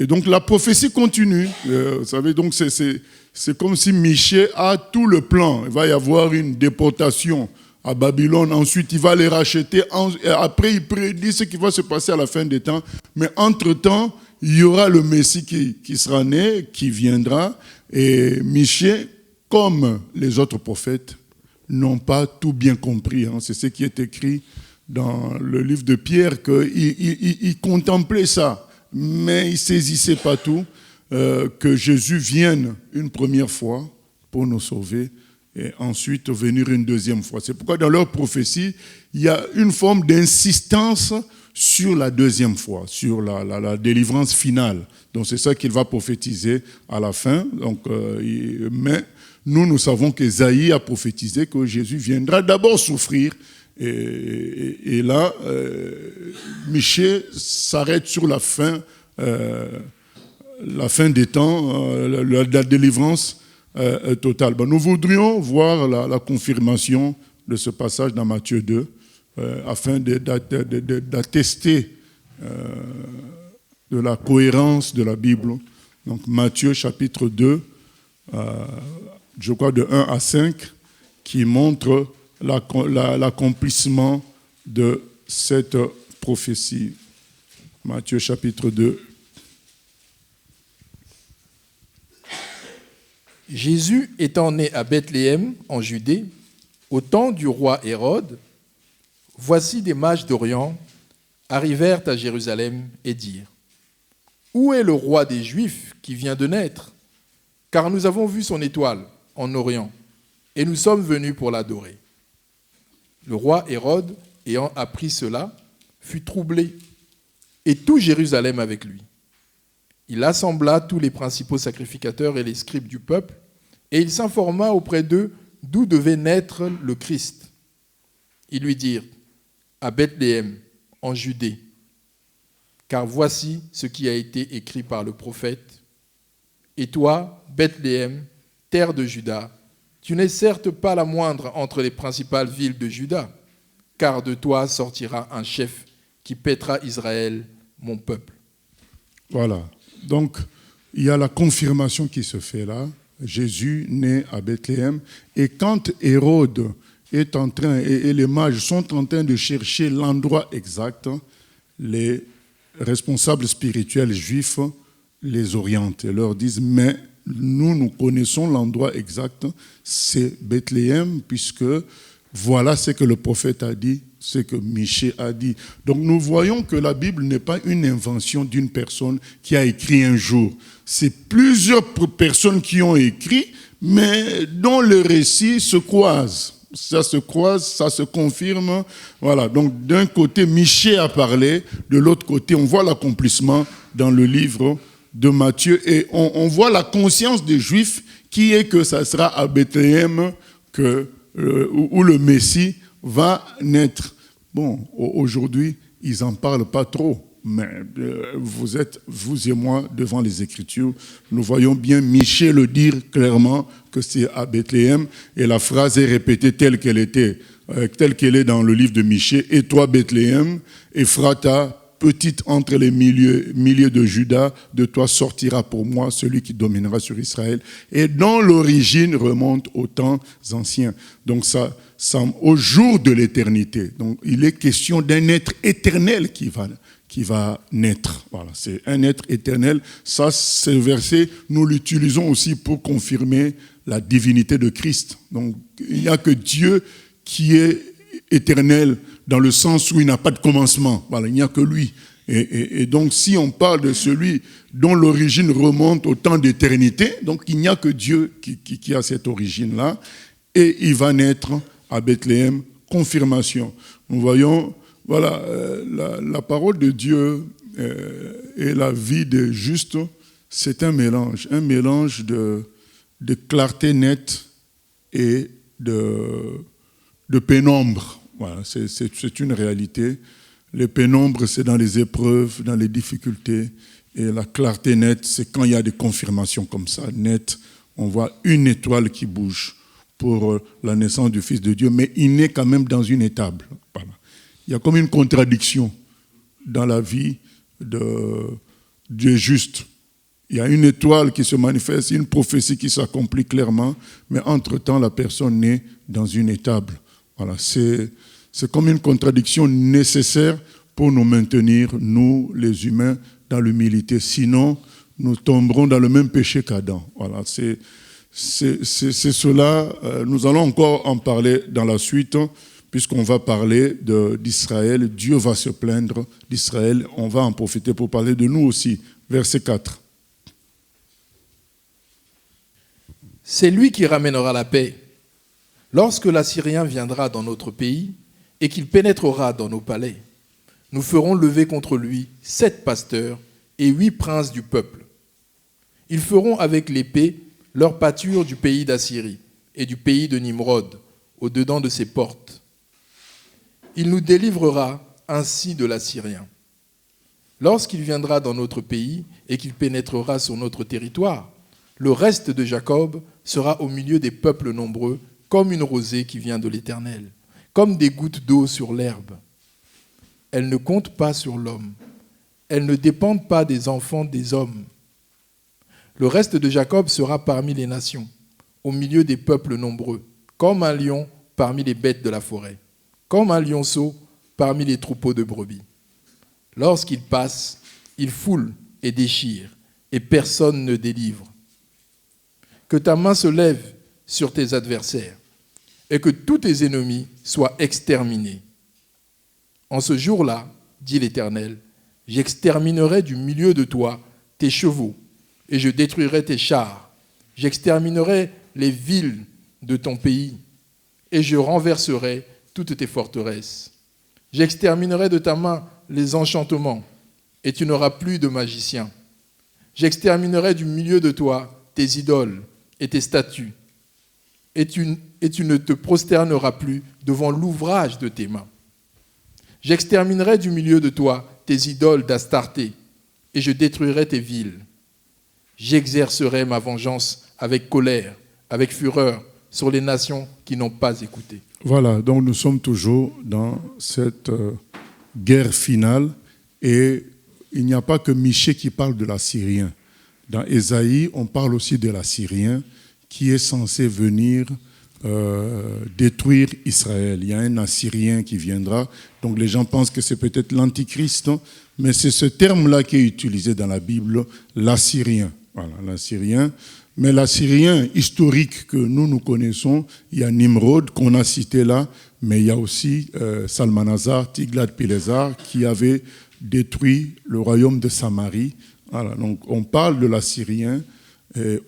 donc la prophétie continue. Vous savez, donc c'est comme si Michée a tout le plan. Il va y avoir une déportation à Babylone, ensuite il va les racheter, et après il prédit ce qui va se passer à la fin des temps. Mais entre-temps, il y aura le Messie qui sera né, qui viendra, et Michée, comme les autres prophètes, n'ont pas tout bien compris. C'est ce qui est écrit dans le livre de Pierre, qu'il contemplait ça, mais il ne saisissait pas tout, que Jésus vienne une première fois pour nous sauver et ensuite venir une deuxième fois. C'est pourquoi dans leur prophétie, il y a une forme d'insistance sur la deuxième fois, sur la délivrance finale. Donc c'est ça qu'il va prophétiser à la fin. Donc, mais nous savons qu'Ésaïe a prophétisé que Jésus viendra d'abord souffrir. Et là, Michée s'arrête sur la fin des temps, la délivrance totale. Nous voudrions voir la confirmation de ce passage dans Matthieu 2, afin d'attester de la cohérence de la Bible. Donc Matthieu chapitre 2, je crois de 1 à 5, qui montre l'accomplissement de cette prophétie. Matthieu chapitre 2. Jésus étant né à Bethléem, en Judée, au temps du roi Hérode, voici des mages d'Orient arrivèrent à Jérusalem et dirent : Où est le roi des Juifs qui vient de naître ? Car nous avons vu son étoile en Orient, et nous sommes venus pour l'adorer. Le roi Hérode, ayant appris cela, fut troublé, et tout Jérusalem avec lui. Il assembla tous les principaux sacrificateurs et les scribes du peuple, et il s'informa auprès d'eux d'où devait naître le Christ. Ils lui dirent : À Bethléem, en Judée, car voici ce qui a été écrit par le prophète. Et toi, Bethléem, terre de Juda, tu n'es certes pas la moindre entre les principales villes de Juda, car de toi sortira un chef qui paîtra Israël, mon peuple. Voilà. Donc, il y a la confirmation qui se fait là. Jésus naît à Bethléem. Et quand Hérode est en train, et les mages sont en train de chercher l'endroit exact, les responsables spirituels juifs les orientent et leur disent : mais nous connaissons l'endroit exact, c'est Bethléem, puisque voilà ce que le prophète a dit, ce que Michée a dit. Donc nous voyons que la Bible n'est pas une invention d'une personne qui a écrit un jour. C'est plusieurs personnes qui ont écrit, mais dont le récit se croise. Ça se croise, ça se confirme. Voilà. Donc d'un côté, Michée a parlé, de l'autre côté, on voit l'accomplissement dans le livre de Matthieu, et on voit la conscience des Juifs qui est que ça sera à Bethléem où le Messie va naître. Bon, aujourd'hui, ils n'en parlent pas trop, mais vous êtes, vous et moi, devant les Écritures. Nous voyons bien Michée le dire clairement que c'est à Bethléem, et la phrase est répétée telle qu'elle est dans le livre de Michée. Et toi, Bethléem, Ephrata, petite entre les milliers de Juda, de toi sortira pour moi celui qui dominera sur Israël. Et dont l'origine remonte aux temps anciens. Donc ça au jour de l'éternité. Donc il est question d'un être éternel qui va naître. Voilà, c'est un être éternel. Ça, ce verset, nous l'utilisons aussi pour confirmer la divinité de Christ. Donc il n'y a que Dieu qui est éternel, dans le sens où il n'a pas de commencement. Voilà, il n'y a que lui. Et donc, si on parle de celui dont l'origine remonte au temps d'éternité, donc il n'y a que Dieu qui a cette origine-là, et il va naître à Bethléem, confirmation. Nous voyons, voilà, la parole de Dieu et la vie des justes, c'est un mélange de clarté nette et de pénombre. Voilà, c'est une réalité. Les pénombres, c'est dans les épreuves, dans les difficultés. Et la clarté nette, c'est quand il y a des confirmations comme ça, nettes. On voit une étoile qui bouge pour la naissance du Fils de Dieu, mais il naît quand même dans une étable. Voilà. Il y a comme une contradiction dans la vie des justes. Il y a une étoile qui se manifeste, une prophétie qui s'accomplit clairement, mais entre-temps, la personne naît dans une étable. Voilà, c'est comme une contradiction nécessaire pour nous maintenir, nous, les humains, dans l'humilité. Sinon, nous tomberons dans le même péché qu'Adam. Voilà, c'est cela, nous allons encore en parler dans la suite, puisqu'on va parler d'Israël. Dieu va se plaindre d'Israël. On va en profiter pour parler de nous aussi. Verset 4. C'est lui qui ramènera la paix. Lorsque l'Assyrien viendra dans notre pays et qu'il pénétrera dans nos palais, nous ferons lever contre lui 7 pasteurs et 8 princes du peuple. Ils feront avec l'épée leur pâture du pays d'Assyrie et du pays de Nimrod, au-dedans de ses portes. Il nous délivrera ainsi de l'Assyrien. Lorsqu'il viendra dans notre pays et qu'il pénétrera sur notre territoire, le reste de Jacob sera au milieu des peuples nombreux, comme une rosée qui vient de l'Éternel, comme des gouttes d'eau sur l'herbe. Elles ne comptent pas sur l'homme. Elles ne dépendent pas des enfants des hommes. Le reste de Jacob sera parmi les nations, au milieu des peuples nombreux, comme un lion parmi les bêtes de la forêt, comme un lionceau parmi les troupeaux de brebis. Lorsqu'il passe, il foule et déchire, et personne ne délivre. Que ta main se lève sur tes adversaires, et que tous tes ennemis soient exterminés. En ce jour-là, dit l'Éternel, j'exterminerai du milieu de toi tes chevaux, et je détruirai tes chars. J'exterminerai les villes de ton pays, et je renverserai toutes tes forteresses. J'exterminerai de ta main les enchantements, et tu n'auras plus de magiciens. J'exterminerai du milieu de toi tes idoles et tes statues, et tu ne te prosterneras plus devant l'ouvrage de tes mains. J'exterminerai du milieu de toi tes idoles d'Astarté, et je détruirai tes villes. J'exercerai ma vengeance avec colère, avec fureur, sur les nations qui n'ont pas écouté. Voilà, donc nous sommes toujours dans cette guerre finale, et il n'y a pas que Michée qui parle de l'Assyrien. Dans Ésaïe, on parle aussi de l'Assyrien qui est censé venir détruire Israël. Il y a un Assyrien qui viendra, donc les gens pensent que c'est peut-être l'Antichrist, mais c'est ce terme-là qui est utilisé dans la Bible, l'Assyrien. Voilà, l'Assyrien. Mais l'Assyrien historique que nous connaissons, il y a Nimrod qu'on a cité là, mais il y a aussi Salmanasar, Tiglath-Pilesar qui avait détruit le royaume de Samarie. Voilà, donc on parle de l'Assyrien.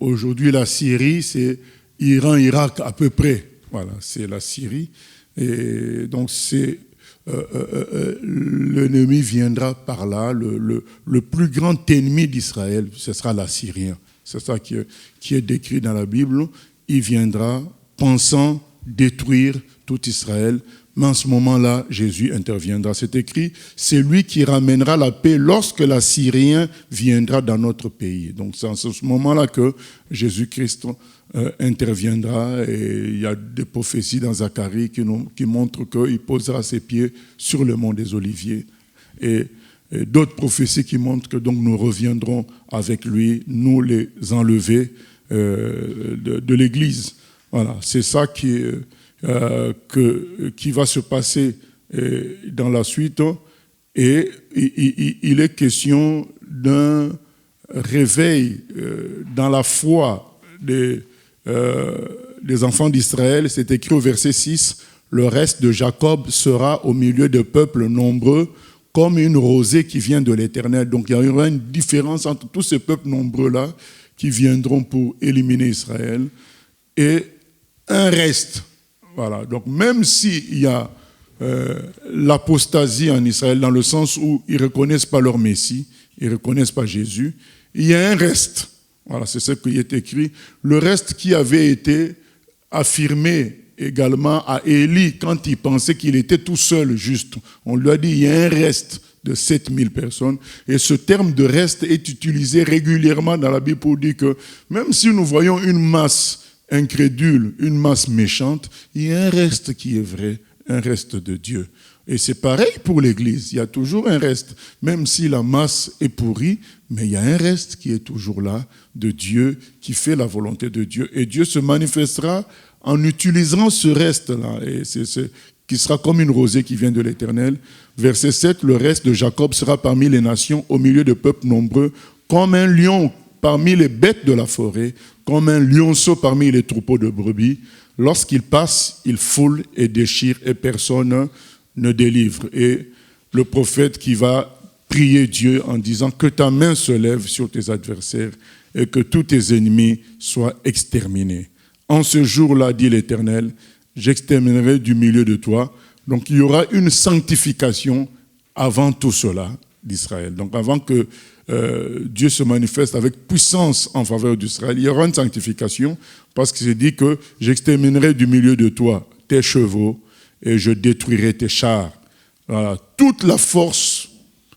Aujourd'hui, la Syrie, c'est Iran, Irak à peu près. Voilà, c'est la Syrie. Et donc c'est l'ennemi viendra par là. Le plus grand ennemi d'Israël, ce sera l'Assyrien. C'est ça qui est décrit dans la Bible. Il viendra pensant détruire tout Israël. Mais en ce moment-là, Jésus interviendra. C'est écrit, c'est lui qui ramènera la paix lorsque l'Assyrien viendra dans notre pays. Donc c'est en ce moment-là que Jésus-Christ interviendra. Et il y a des prophéties dans Zacharie qui montrent qu'il posera ses pieds sur le mont des Oliviers. Et d'autres prophéties qui montrent que donc nous reviendrons avec lui, nous les enlevés de l'Église. Voilà, c'est ça qui va se passer dans la suite. Et il est question d'un réveil dans la foi des enfants d'Israël. C'est écrit au verset 6, « Le reste de Jacob sera au milieu de peuples nombreux, comme une rosée qui vient de l'Éternel. » Donc il y aura une différence entre tous ces peuples nombreux-là qui viendront pour éliminer Israël et un reste. Voilà. Donc même s'il y a l'apostasie en Israël, dans le sens où ils ne reconnaissent pas leur Messie, ils ne reconnaissent pas Jésus, il y a un reste. Voilà, c'est ce qui est écrit. Le reste qui avait été affirmé également à Élie quand il pensait qu'il était tout seul juste. On lui a dit il y a un reste de 7000 personnes. Et ce terme de reste est utilisé régulièrement dans la Bible pour dire que même si nous voyons une masse incrédule, une masse méchante, il y a un reste qui est vrai, un reste de Dieu. Et c'est pareil pour l'Église, il y a toujours un reste, même si la masse est pourrie, mais il y a un reste qui est toujours là, de Dieu, qui fait la volonté de Dieu. Et Dieu se manifestera en utilisant ce reste-là, et qui sera comme une rosée qui vient de l'Éternel. Verset 7, le reste de Jacob sera parmi les nations, au milieu de peuples nombreux, comme un lion parmi les bêtes de la forêt, comme un lionceau parmi les troupeaux de brebis. Lorsqu'il passe, il foule et déchire et personne ne délivre. Et le prophète qui va prier Dieu en disant que ta main se lève sur tes adversaires et que tous tes ennemis soient exterminés. En ce jour-là, dit l'Éternel, j'exterminerai du milieu de toi. Donc il y aura une sanctification avant tout cela d'Israël. Donc avant que Dieu se manifeste avec puissance en faveur d'Israël, il y aura une sanctification parce qu'il s'est dit que j'exterminerai du milieu de toi tes chevaux et je détruirai tes chars. Voilà. Toute la force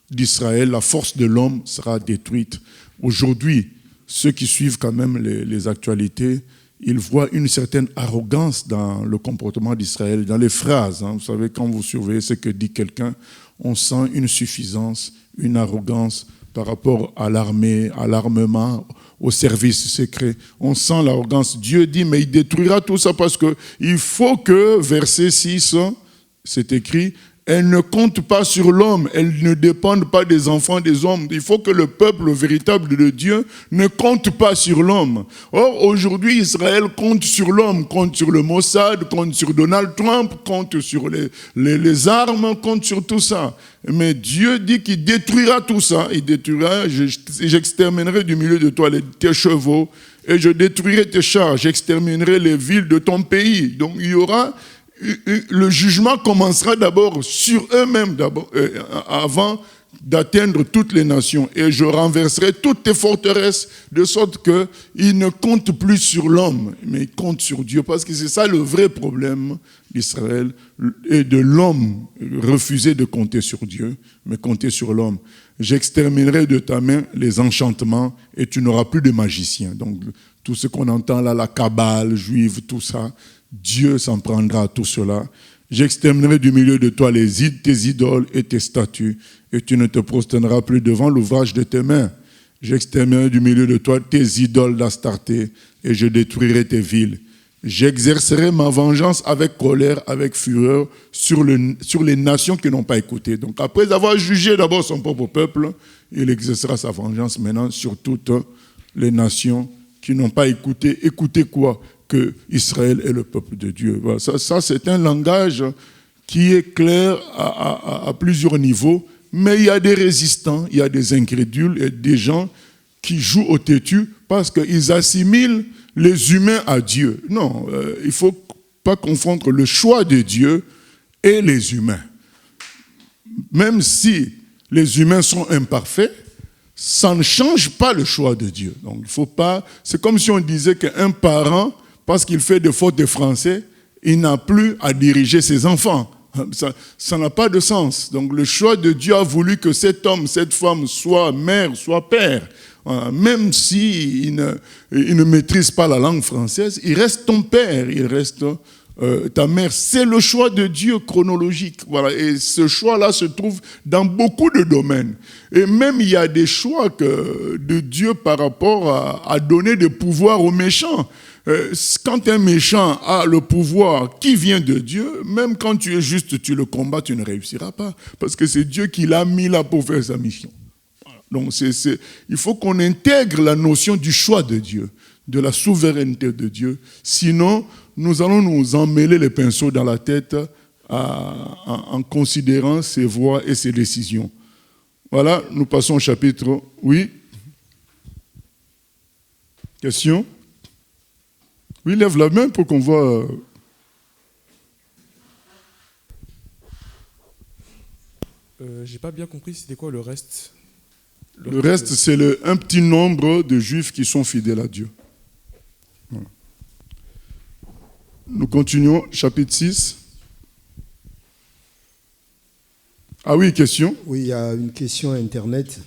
d'Israël, la force de l'homme sera détruite. Aujourd'hui, ceux qui suivent quand même les actualités, ils voient une certaine arrogance dans le comportement d'Israël, dans les phrases. Vous savez, quand vous surveillez ce que dit quelqu'un, on sent une suffisance, une arrogance par rapport à l'armée, à l'armement, au service secret. On sent l'arrogance. Dieu dit, mais il détruira tout ça parce qu'il faut que, verset 6, c'est écrit, elle ne compte pas sur l'homme, elle ne dépend pas des enfants des hommes. Il faut que le peuple véritable de Dieu ne compte pas sur l'homme. Or, aujourd'hui, Israël compte sur l'homme, compte sur le Mossad, compte sur Donald Trump, compte sur les armes, compte sur tout ça. Mais Dieu dit qu'il détruira tout ça. Il détruira, j'exterminerai du milieu de toi tes chevaux et je détruirai tes chars, j'exterminerai les villes de ton pays. Donc, il y aura... Le jugement commencera d'abord sur eux-mêmes avant d'atteindre toutes les nations. Et je renverserai toutes tes forteresses de sorte qu'ils ne comptent plus sur l'homme, mais ils comptent sur Dieu. Parce que c'est ça le vrai problème d'Israël et de l'homme, refuser de compter sur Dieu, mais compter sur l'homme. J'exterminerai de ta main les enchantements et tu n'auras plus de magiciens. Donc tout ce qu'on entend là, la cabale juive, tout ça, Dieu s'en prendra à tout cela. J'exterminerai du milieu de toi tes idoles et tes statues, et tu ne te prosterneras plus devant l'ouvrage de tes mains. J'exterminerai du milieu de toi tes idoles d'Astarté, et je détruirai tes villes. J'exercerai ma vengeance avec colère, avec fureur, sur les nations qui n'ont pas écouté. Donc après avoir jugé d'abord son propre peuple, il exercera sa vengeance maintenant sur toutes les nations qui n'ont pas écouté. Écoutez quoi ? Que Israël est le peuple de Dieu. Voilà, ça c'est un langage qui est clair à plusieurs niveaux, mais il y a des résistants, il y a des incrédules et des gens qui jouent au têtu parce qu'ils assimilent les humains à Dieu. Non, il ne faut pas confondre le choix de Dieu et les humains. Même si les humains sont imparfaits, ça ne change pas le choix de Dieu. Donc, il faut pas. C'est comme si on disait qu'un parent, parce qu'il fait des fautes de français, il n'a plus à diriger ses enfants. Ça n'a pas de sens. Donc le choix de Dieu a voulu que cet homme, cette femme soit mère, soit père. Même s'il ne maîtrise pas la langue française, il reste ton père, il reste ta mère. C'est le choix de Dieu chronologique. Voilà. Et ce choix-là se trouve dans beaucoup de domaines. Et même il y a des choix de Dieu par rapport à donner des pouvoirs aux méchants. Quand un méchant a le pouvoir qui vient de Dieu, même quand tu es juste, tu le combats, tu ne réussiras pas. Parce que c'est Dieu qui l'a mis là pour faire sa mission. Donc il faut qu'on intègre la notion du choix de Dieu, de la souveraineté de Dieu. Sinon, nous allons nous emmêler les pinceaux dans la tête en considérant ses voies et ses décisions. Voilà, nous passons au chapitre. Oui. Question ? Oui, lève la main pour qu'on voit. J'ai pas bien compris, c'était quoi le reste ? Le reste, c'est un petit nombre de juifs qui sont fidèles à Dieu. Voilà. Nous continuons, chapitre 6. Ah oui, question ? Oui, il y a une question Internet.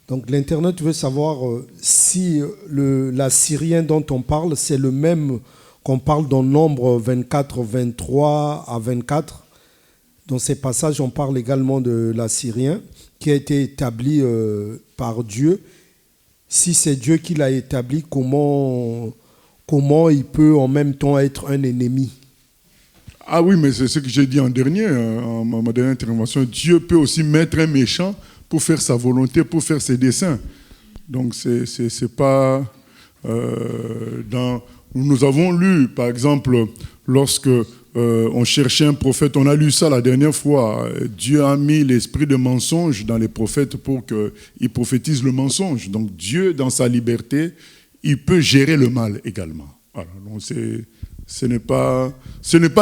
Donc l'Internet veut savoir si l'Assyrien dont on parle, c'est le même qu'on parle dans Nombre 24, 23 à 24. Dans ces passages, on parle également de l'Assyrien qui a été établi par Dieu. Si c'est Dieu qui l'a établi, comment il peut en même temps être un ennemi ? Ah oui, mais c'est ce que j'ai dit en dernier, en ma dernière intervention. Dieu peut aussi mettre un méchant pour faire sa volonté, pour faire ses desseins. Donc, c'est pas... Nous avons lu, par exemple, lorsque on cherchait un prophète, on a lu ça la dernière fois, Dieu a mis l'esprit de mensonge dans les prophètes pour qu'ils prophétisent le mensonge. Donc Dieu, dans sa liberté, il peut gérer le mal également. Voilà. Donc ce n'est pas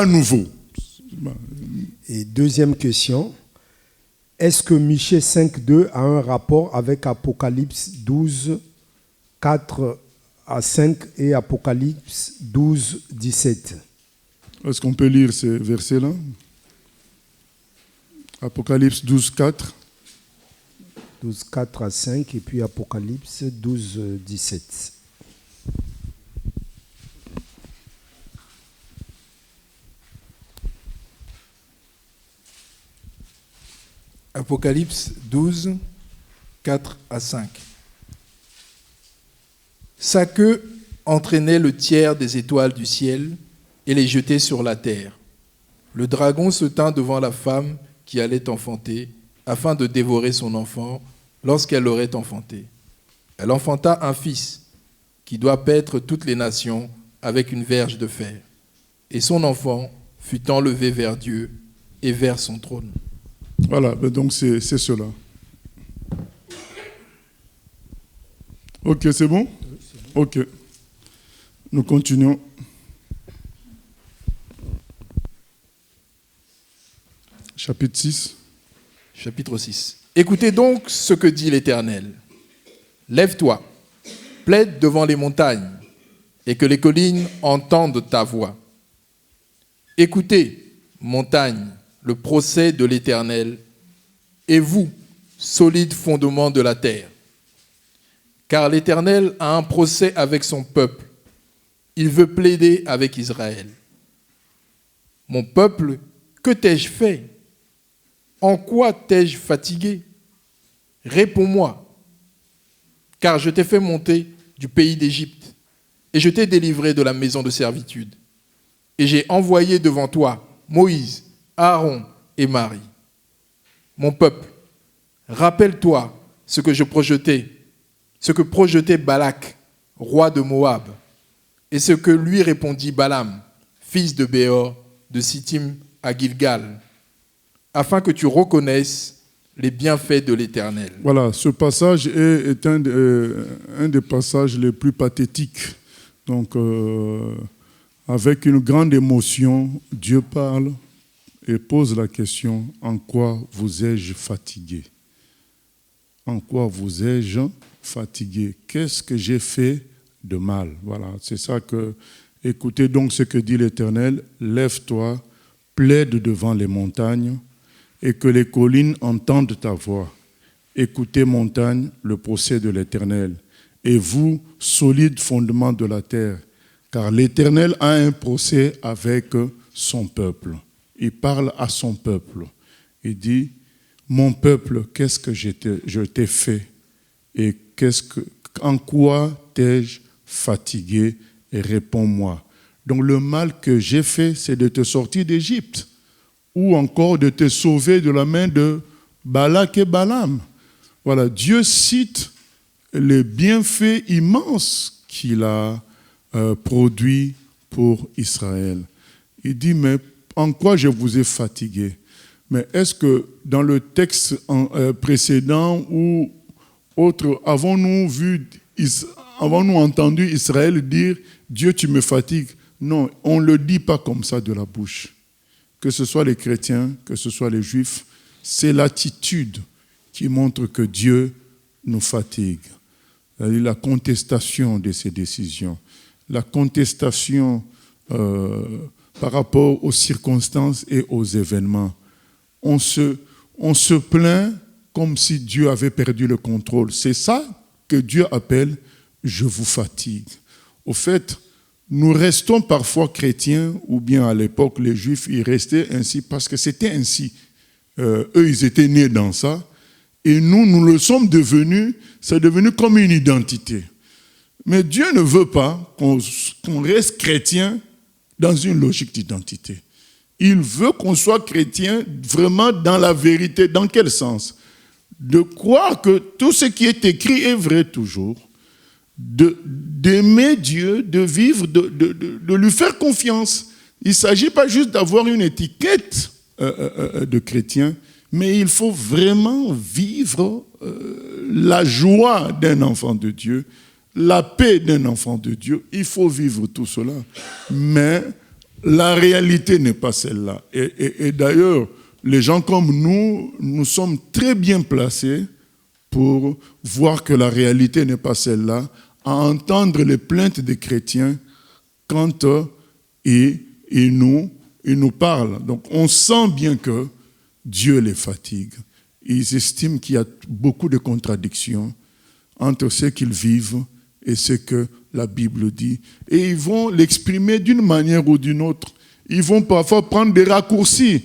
nouveau. Et deuxième question, est-ce que Michée 5.2 a un rapport avec Apocalypse 12, 4 à 5 et Apocalypse 12, 17? Est-ce qu'on peut lire ces versets-là? Apocalypse 12, 4. 12, 4 à 5 et puis Apocalypse 12, 17. Apocalypse 12, 4 à 5. Sa queue entraînait le tiers des étoiles du ciel et les jetait sur la terre. Le dragon se tint devant la femme qui allait enfanter, afin de dévorer son enfant lorsqu'elle l'aurait enfanté. Elle enfanta un fils qui doit paître toutes les nations avec une verge de fer. Et son enfant fut enlevé vers Dieu et vers son trône. Voilà, donc c'est cela. Ok, c'est bon? Ok. Nous continuons. Chapitre 6. Chapitre 6. Écoutez donc ce que dit l'Éternel. Lève-toi, plaide devant les montagnes, et que les collines entendent ta voix. Écoutez, montagnes, le procès de l'Éternel, et vous, solides fondements de la terre. Car l'Éternel a un procès avec son peuple. Il veut plaider avec Israël. Mon peuple, que t'ai-je fait? En quoi t'ai-je fatigué? Réponds-moi, car je t'ai fait monter du pays d'Égypte, et je t'ai délivré de la maison de servitude. Et j'ai envoyé devant toi Moïse, Aaron et Marie. Mon peuple, rappelle-toi ce que projetait Balak, roi de Moab, et ce que lui répondit Balaam, fils de Béor, de Sittim à Gilgal, afin que tu reconnaisses les bienfaits de l'Éternel. Voilà, ce passage est un des passages les plus pathétiques. Donc, avec une grande émotion, Dieu parle et pose la question, en quoi vous ai-je fatigué? En quoi vous ai-je fatigué? Qu'est-ce que j'ai fait de mal? Voilà, c'est ça que... Écoutez donc ce que dit l'Éternel, lève-toi, plaide devant les montagnes, et que les collines entendent ta voix. Écoutez, montagne, le procès de l'Éternel, et vous, solides fondements de la terre, car l'Éternel a un procès avec son peuple. Il parle à son peuple. Il dit, mon peuple, qu'est-ce que je t'ai fait? Et en quoi t'ai-je fatigué? Et réponds-moi. Donc le mal que j'ai fait, c'est de te sortir d'Égypte, ou encore de te sauver de la main de Balak et Balaam. Voilà, Dieu cite les bienfaits immenses qu'il a produits pour Israël. Il dit, mais en quoi je vous ai fatigué? Mais est-ce que dans le texte précédent ou autre, avons-nous entendu Israël dire, Dieu, tu me fatigues? Non, on ne le dit pas comme ça de la bouche. Que ce soit les chrétiens, que ce soit les juifs, c'est l'attitude qui montre que Dieu nous fatigue. C'est-à-dire la contestation de ses décisions, la contestation par rapport aux circonstances et aux événements. On se plaint comme si Dieu avait perdu le contrôle. C'est ça que Dieu appelle « je vous fatigue ». Au fait, nous restons parfois chrétiens, ou bien à l'époque, les Juifs, ils restaient ainsi parce que c'était ainsi. Eux, ils étaient nés dans ça. Et nous le sommes devenus, c'est devenu comme une identité. Mais Dieu ne veut pas qu'on reste chrétien dans une logique d'identité. Il veut qu'on soit chrétien vraiment dans la vérité. Dans quel sens? De croire que tout ce qui est écrit est vrai toujours. d'aimer Dieu, de vivre, de lui faire confiance. Il ne s'agit pas juste d'avoir une étiquette de chrétien, mais il faut vraiment vivre la joie d'un enfant de Dieu, la paix d'un enfant de Dieu. Il faut vivre tout cela. Mais la réalité n'est pas celle-là. Et d'ailleurs, les gens comme nous sommes très bien placés pour voir que la réalité n'est pas celle-là, à entendre les plaintes des chrétiens quand ils nous parlent. Donc on sent bien que Dieu les fatigue. Ils estiment qu'il y a beaucoup de contradictions entre ce qu'ils vivent et ce que la Bible dit. Et ils vont l'exprimer d'une manière ou d'une autre. Ils vont parfois prendre des raccourcis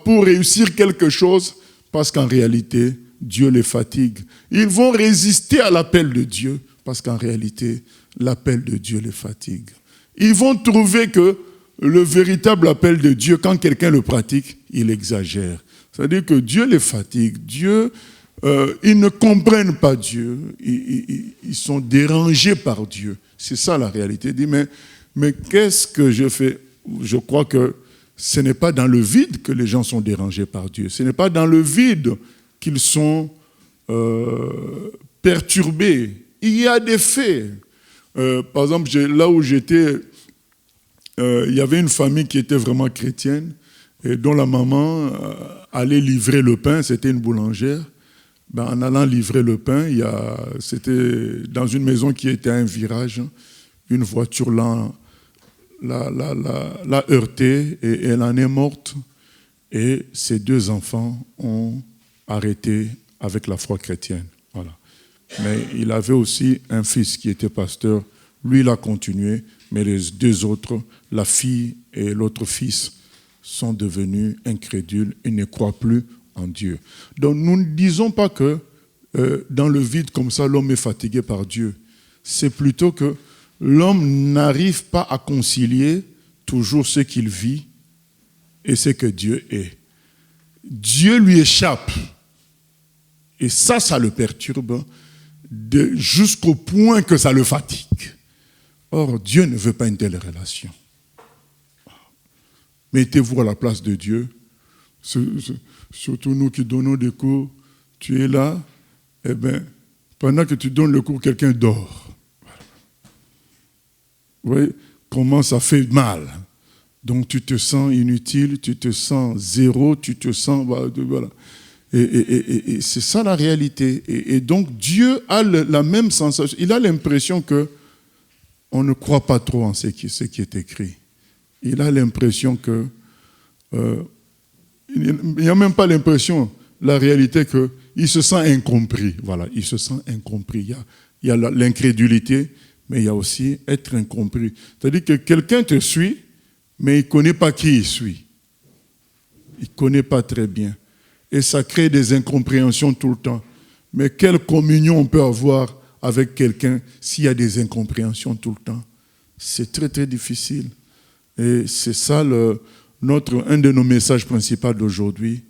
pour réussir quelque chose, parce qu'en réalité, Dieu les fatigue. Ils vont résister à l'appel de Dieu, parce qu'en réalité, l'appel de Dieu les fatigue. Ils vont trouver que le véritable appel de Dieu, quand quelqu'un le pratique, il exagère. C'est-à-dire que Dieu les fatigue. Ils ne comprennent pas Dieu. Ils sont dérangés par Dieu. C'est ça la réalité. Il dit, mais qu'est-ce que je fais? Je crois que ce n'est pas dans le vide que les gens sont dérangés par Dieu. Ce n'est pas dans le vide qu'ils sont perturbés. Il y a des faits. Par exemple, là où j'étais, il y avait une famille qui était vraiment chrétienne et dont la maman allait livrer le pain. C'était une boulangère. En allant livrer le pain, c'était dans une maison qui était à un virage. Une voiture l'a heurtée et elle en est morte. Et ses 2 enfants ont arrêté avec la foi chrétienne. Voilà. Mais il avait aussi un fils qui était pasteur. Lui, il a continué, mais les 2 autres, la fille et l'autre fils, sont devenus incrédules et ne croient plus en Dieu. Donc nous ne disons pas que dans le vide comme ça, l'homme est fatigué par Dieu. C'est plutôt que l'homme n'arrive pas à concilier toujours ce qu'il vit et ce que Dieu est. Dieu lui échappe. Et ça le perturbe jusqu'au point que ça le fatigue. Or, Dieu ne veut pas une telle relation. Mettez-vous à la place de Dieu. Surtout nous qui donnons des cours, tu es là, eh bien, pendant que tu donnes le cours, quelqu'un dort. Vous voyez comment ça fait mal. Donc tu te sens inutile, tu te sens zéro, tu te sens... Voilà. Et c'est ça la réalité. Et donc Dieu a la même sensation. Il a l'impression qu'on ne croit pas trop en ce qui est écrit. Il a l'impression que... il n'y a même pas l'impression, la réalité, qu'il se sent incompris. Voilà, il se sent incompris. Il y a l'incrédulité, mais il y a aussi être incompris. C'est-à-dire que quelqu'un te suit, mais il ne connaît pas qui il suit. Il ne connaît pas très bien. Et ça crée des incompréhensions tout le temps. Mais quelle communion on peut avoir avec quelqu'un s'il y a des incompréhensions tout le temps? C'est très, très difficile. Et c'est ça un de nos messages principaux d'aujourd'hui.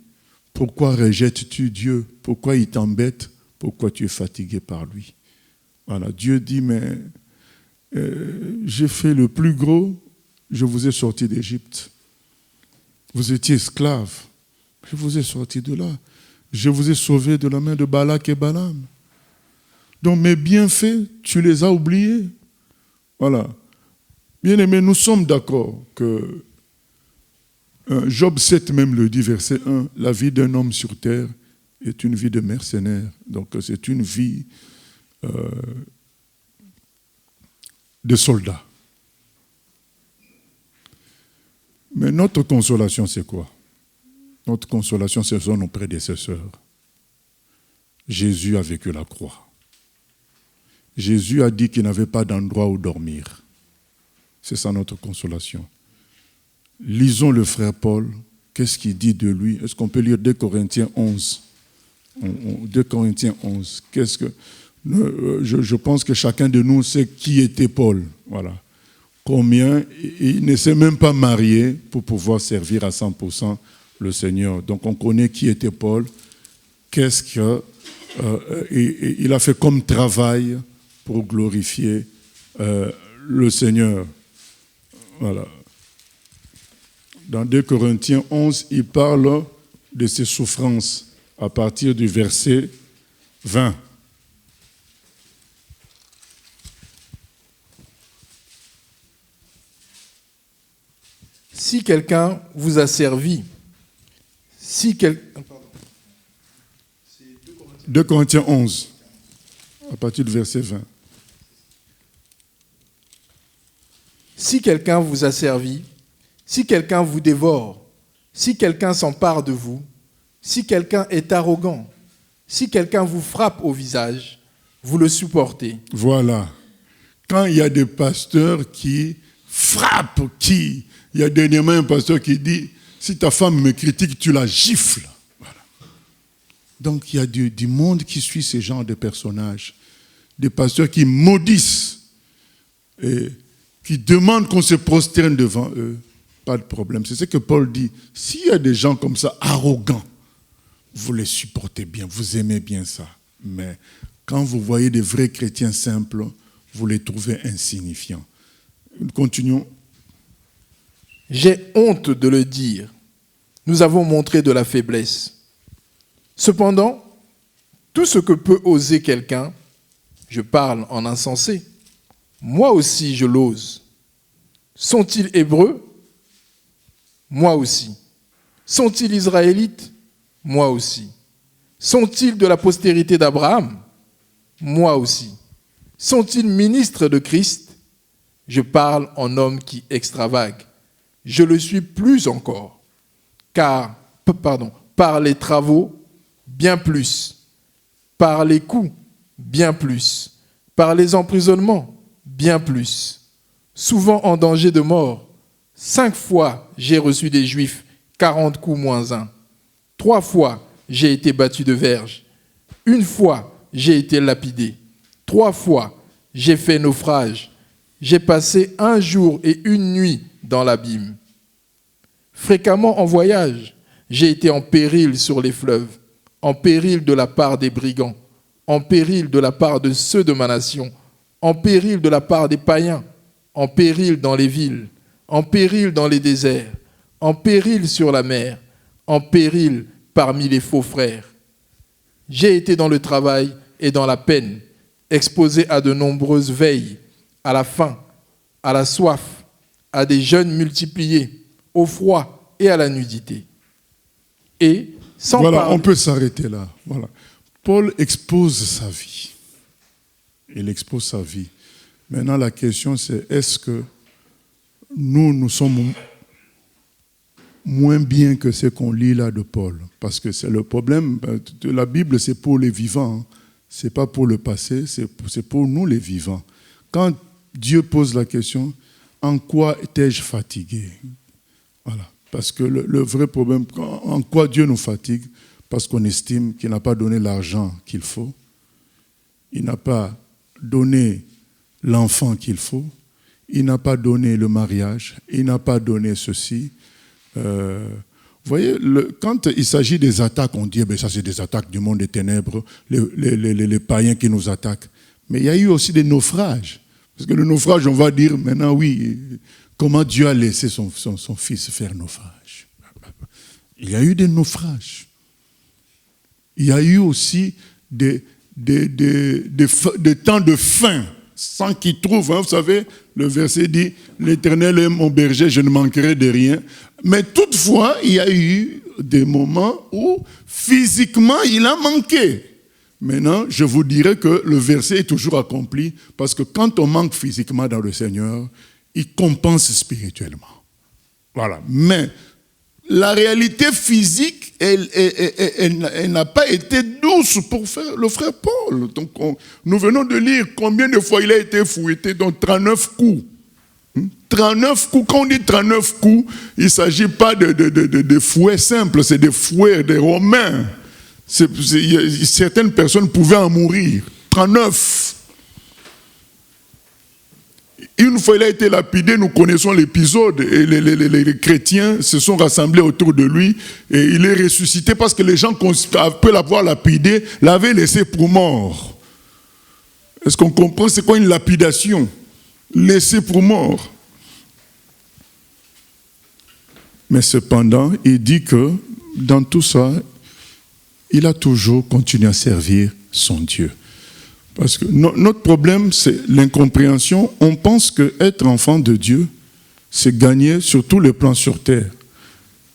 Pourquoi rejettes-tu Dieu? Pourquoi il t'embête? Pourquoi tu es fatigué par lui? Voilà, Dieu dit, mais j'ai fait le plus gros, je vous ai sorti d'Égypte. Vous étiez esclaves. Je vous ai sorti de là. Je vous ai sauvé de la main de Balak et Balaam. Donc mes bienfaits, tu les as oubliés. Voilà. Bien-aimés, nous sommes d'accord que Job 7 même le dit, verset 1, la vie d'un homme sur terre est une vie de mercenaire. Donc c'est une vie de soldat. Mais notre consolation, c'est quoi? Notre consolation, ce sont nos prédécesseurs. Jésus a vécu la croix. Jésus a dit qu'il n'avait pas d'endroit où dormir. C'est ça notre consolation. Lisons le frère Paul. Qu'est-ce qu'il dit de lui? Est-ce qu'on peut lire 2 Corinthiens 11? 2 Corinthiens 11. Je pense que chacun de nous sait qui était Paul. Voilà. Combien il ne s'est même pas marié pour pouvoir servir à 100% le Seigneur. Donc on connaît qui était Paul. Qu'est-ce qu'il a fait comme travail pour glorifier le Seigneur. Voilà. Dans 2 Corinthiens 11, il parle de ses souffrances à partir du verset 20. Si quelqu'un vous a servi, 2 Corinthiens 11, à partir du verset 20. Si quelqu'un vous a servi, si quelqu'un vous dévore, si quelqu'un s'empare de vous, si quelqu'un est arrogant, si quelqu'un vous frappe au visage, vous le supportez. Voilà. Quand il y a des pasteurs qui frappent, il y a dernièrement un pasteur qui dit, si ta femme me critique, tu la gifles. Voilà. Donc il y a du monde qui suit ce genre de personnages. Des pasteurs qui maudissent et qui demandent qu'on se prosterne devant eux. Pas de problème. C'est ce que Paul dit. S'il y a des gens comme ça, arrogants, vous les supportez bien, vous aimez bien ça. Mais quand vous voyez des vrais chrétiens simples, vous les trouvez insignifiants. Continuons. J'ai honte de le dire. Nous avons montré de la faiblesse. Cependant, tout ce que peut oser quelqu'un, je parle en insensé, moi aussi je l'ose. Sont-ils hébreux? Moi aussi. Sont-ils israélites? Moi aussi. Sont-ils de la postérité d'Abraham? Moi aussi. Sont-ils ministres de Christ? Je parle en homme qui extravague. Je le suis plus encore, par les travaux, bien plus, par les coups, bien plus, par les emprisonnements, bien plus, souvent en danger de mort. 5 fois, j'ai reçu des Juifs, 40 coups moins 1. 3 fois, j'ai été battu de verge. 1 fois, j'ai été lapidé. 3 fois, j'ai fait naufrage. J'ai passé 1 jour et 1 nuit dans l'abîme. Fréquemment en voyage, j'ai été en péril sur les fleuves, en péril de la part des brigands, en péril de la part de ceux de ma nation, en péril de la part des païens, en péril dans les villes, en péril dans les déserts, en péril sur la mer, en péril parmi les faux frères. J'ai été dans le travail et dans la peine, exposé à de nombreuses veilles, à la faim, à la soif, à des jeûnes multipliés, au froid et à la nudité. Et sans Voilà, on peut s'arrêter là. Voilà. Paul expose sa vie. Il expose sa vie. Maintenant, la question c'est, est-ce que nous sommes moins bien que ce qu'on lit là de Paul? Parce que c'est le problème de la Bible, c'est pour les vivants. Ce n'est pas pour le passé, c'est pour nous les vivants. Quand Dieu pose la question, en quoi étais-je fatigué? Voilà. Parce que le vrai problème, en quoi Dieu nous fatigue? Parce qu'on estime qu'il n'a pas donné l'argent qu'il faut, il n'a pas donné l'enfant qu'il faut, il n'a pas donné le mariage, il n'a pas donné ceci. Vous voyez, quand il s'agit des attaques, on dit, ça c'est des attaques du monde des ténèbres, les païens qui nous attaquent. Mais il y a eu aussi des naufrages. Parce que le naufrage, on va dire maintenant, oui, comment Dieu a laissé son fils faire naufrage. Il y a eu des naufrages. Il y a eu aussi des temps de faim, sans qu'il trouve. Vous savez, le verset dit, l'Éternel est mon berger, je ne manquerai de rien. Mais toutefois, il y a eu des moments où physiquement, il a manqué. Maintenant, je vous dirais que le verset est toujours accompli, parce que quand on manque physiquement dans le Seigneur, il compense spirituellement. Voilà. Mais la réalité physique, elle n'a pas été douce pour le frère Paul. Donc, nous venons de lire combien de fois il a été fouetté, donc 39 coups. 39 coups, quand on dit 39 coups, il ne s'agit pas de fouets simples, c'est des fouets des Romains. Certaines personnes pouvaient en mourir. 39. Une fois il a été lapidé, nous connaissons l'épisode, et les chrétiens se sont rassemblés autour de lui, et il est ressuscité parce que les gens, après l'avoir lapidé, l'avaient laissé pour mort. Est-ce qu'on comprend c'est quoi une lapidation? Laissé pour mort. Mais cependant, il dit que dans tout ça, il a toujours continué à servir son Dieu. Parce que notre problème, c'est l'incompréhension. On pense qu'être enfant de Dieu, c'est gagner sur tous les plans sur terre.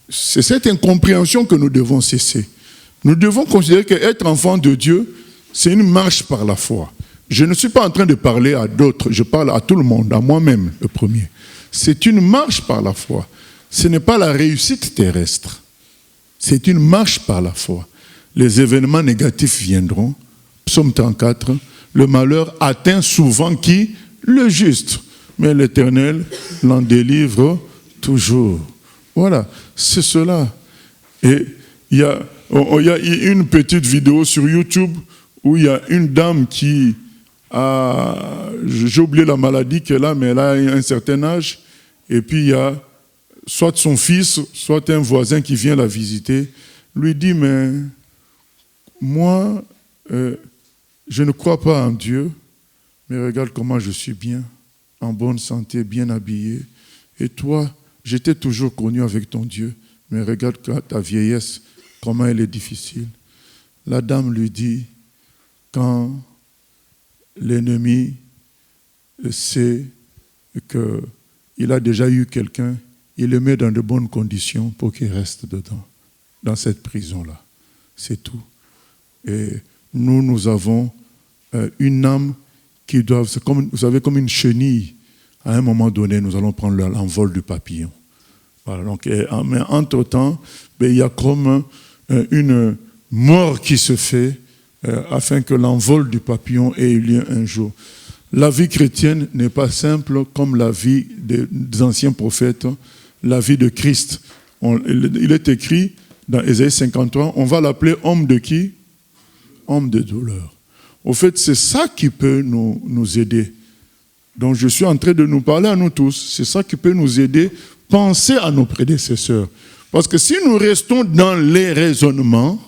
C'est cette incompréhension que nous devons cesser. Nous devons considérer qu'être enfant de Dieu, c'est une marche par la foi. Je ne suis pas en train de parler à d'autres, je parle à tout le monde, à moi-même le premier. C'est une marche par la foi. Ce n'est pas la réussite terrestre. C'est une marche par la foi. Les événements négatifs viendront. Psaume 34, le malheur atteint souvent qui? Le juste. Mais l'Éternel l'en délivre toujours. Voilà, c'est cela. Et il y a une petite vidéo sur YouTube où il y a une dame qui a, j'ai oublié la maladie qu'elle a, mais elle a un certain âge. Et puis il y a soit son fils, soit un voisin qui vient la visiter, lui dit, mais moi, je ne crois pas en Dieu, mais regarde comment je suis bien, en bonne santé, bien habillé. Et toi, j'étais toujours connu avec ton Dieu, mais regarde ta vieillesse, comment elle est difficile. La dame lui dit, quand l'ennemi sait qu'il a déjà eu quelqu'un, il le met dans de bonnes conditions pour qu'il reste dedans, dans cette prison-là. C'est tout. Et nous avons une âme qui doit, c'est comme, vous savez, comme une chenille. À un moment donné, nous allons prendre l'envol du papillon. Voilà, donc, mais entre-temps, il y a comme une mort qui se fait afin que l'envol du papillon ait eu lieu un jour. La vie chrétienne n'est pas simple comme la vie des anciens prophètes, la vie de Christ. Il est écrit dans Ésaïe 53, on va l'appeler homme de qui? Homme de douleur. Au fait, c'est ça qui peut nous aider. Donc je suis en train de nous parler à nous tous. C'est ça qui peut nous aider. Pensez à nos prédécesseurs. Parce que si nous restons dans les raisonnements,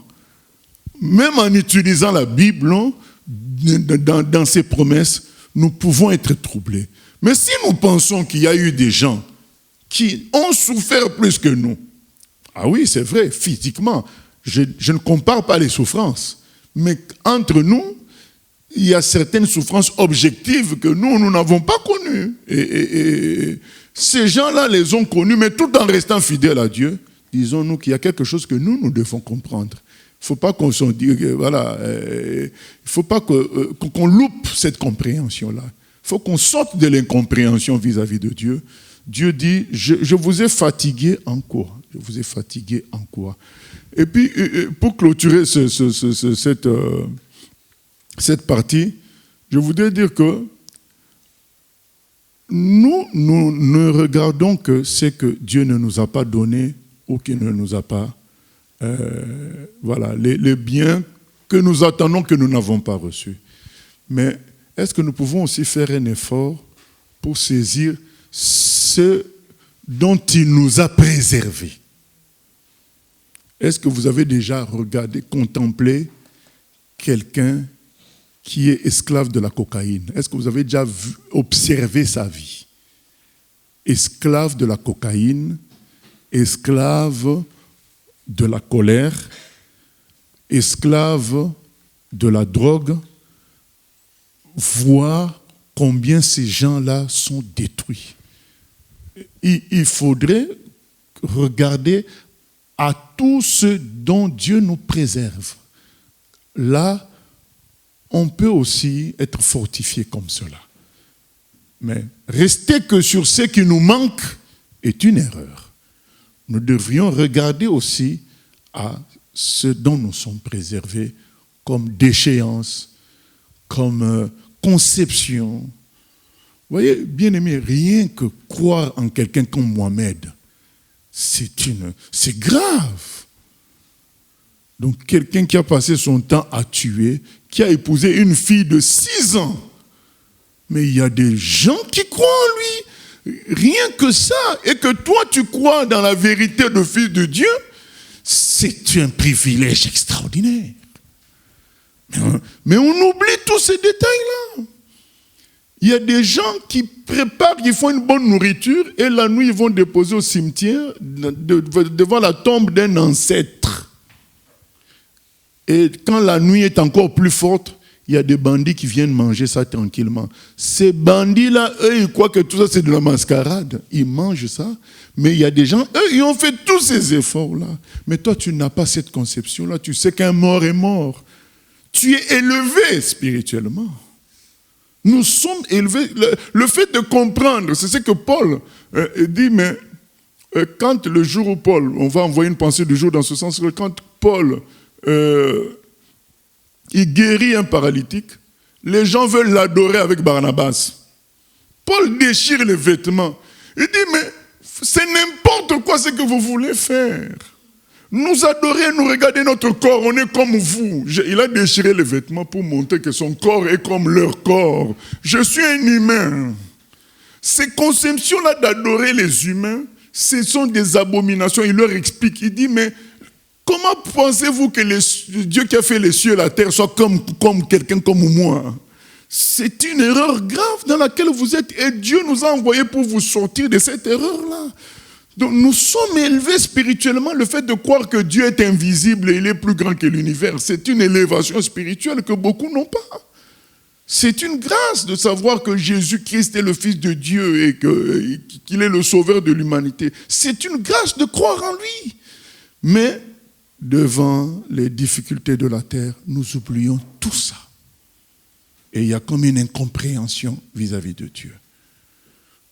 même en utilisant la Bible, dans ses promesses, nous pouvons être troublés. Mais si nous pensons qu'il y a eu des gens qui ont souffert plus que nous, ah oui, c'est vrai, physiquement, je ne compare pas les souffrances, mais entre nous, il y a certaines souffrances objectives que nous n'avons pas connues. Et ces gens-là les ont connues, mais tout en restant fidèles à Dieu, disons-nous qu'il y a quelque chose que nous devons comprendre. Il ne faut pas qu'on s'en dise, voilà, il ne faut pas qu'on loupe cette compréhension-là. Il faut qu'on sorte de l'incompréhension vis-à-vis de Dieu. Dieu dit, je vous ai fatigué en quoi? Je vous ai fatigué en quoi? Et puis, pour clôturer cette partie, je voudrais dire que nous ne regardons que ce que Dieu ne nous a pas donné ou qu'il ne nous a pas, voilà, les biens que nous attendons que nous n'avons pas reçus. Mais est-ce que nous pouvons aussi faire un effort pour saisir ce dont il nous a préservés? Est-ce que vous avez déjà regardé, contemplé quelqu'un qui est esclave de la cocaïne? Est-ce que vous avez déjà observé sa vie? Esclave de la cocaïne, esclave de la colère, esclave de la drogue, voir combien ces gens-là sont détruits. Il faudrait regarder à tout ce dont Dieu nous préserve. Là, on peut aussi être fortifié comme cela. Mais rester que sur ce qui nous manque est une erreur. Nous devrions regarder aussi à ce dont nous sommes préservés comme déchéance, comme conception. Vous voyez, bien-aimé, rien que croire en quelqu'un comme Mohamed, c'est grave. Donc quelqu'un qui a passé son temps à tuer, qui a épousé une fille de 6 ans. Mais il y a des gens qui croient en lui. Rien que ça. Et que toi, tu crois dans la vérité de Fils de Dieu, c'est un privilège extraordinaire. Mais on oublie tous ces détails-là. Il y a des gens qui préparent, qui font une bonne nourriture et la nuit, ils vont déposer au cimetière devant la tombe d'un ancêtre. Et quand la nuit est encore plus forte, il y a des bandits qui viennent manger ça tranquillement. Ces bandits-là, eux, ils croient que tout ça, c'est de la mascarade. Ils mangent ça. Mais il y a des gens, eux, ils ont fait tous ces efforts-là. Mais toi, tu n'as pas cette conception-là. Tu sais qu'un mort est mort. Tu es élevé spirituellement. Nous sommes élevés. Le fait de comprendre, c'est ce que Paul dit, mais quand le jour où Paul, on va envoyer une pensée du jour dans ce sens, quand Paul... il guérit un paralytique, les gens veulent l'adorer avec Barnabas. Paul déchire les vêtements. Il dit, mais c'est n'importe quoi ce que vous voulez faire. Nous adorer, nous regarder notre corps, on est comme vous. Il a déchiré les vêtements pour montrer que son corps est comme leur corps. Je suis un humain. Ces conceptions-là d'adorer les humains, ce sont des abominations. Il leur explique, il dit, mais comment pensez-vous que Dieu qui a fait les cieux et la terre soit comme quelqu'un comme moi? C'est une erreur grave dans laquelle vous êtes. Et Dieu nous a envoyés pour vous sortir de cette erreur-là. Donc nous sommes élevés spirituellement. Le fait de croire que Dieu est invisible et il est plus grand que l'univers, c'est une élévation spirituelle que beaucoup n'ont pas. C'est une grâce de savoir que Jésus-Christ est le Fils de Dieu et qu'il est le sauveur de l'humanité. C'est une grâce de croire en lui. Mais devant les difficultés de la terre, nous oublions tout ça. Et il y a comme une incompréhension vis-à-vis de Dieu.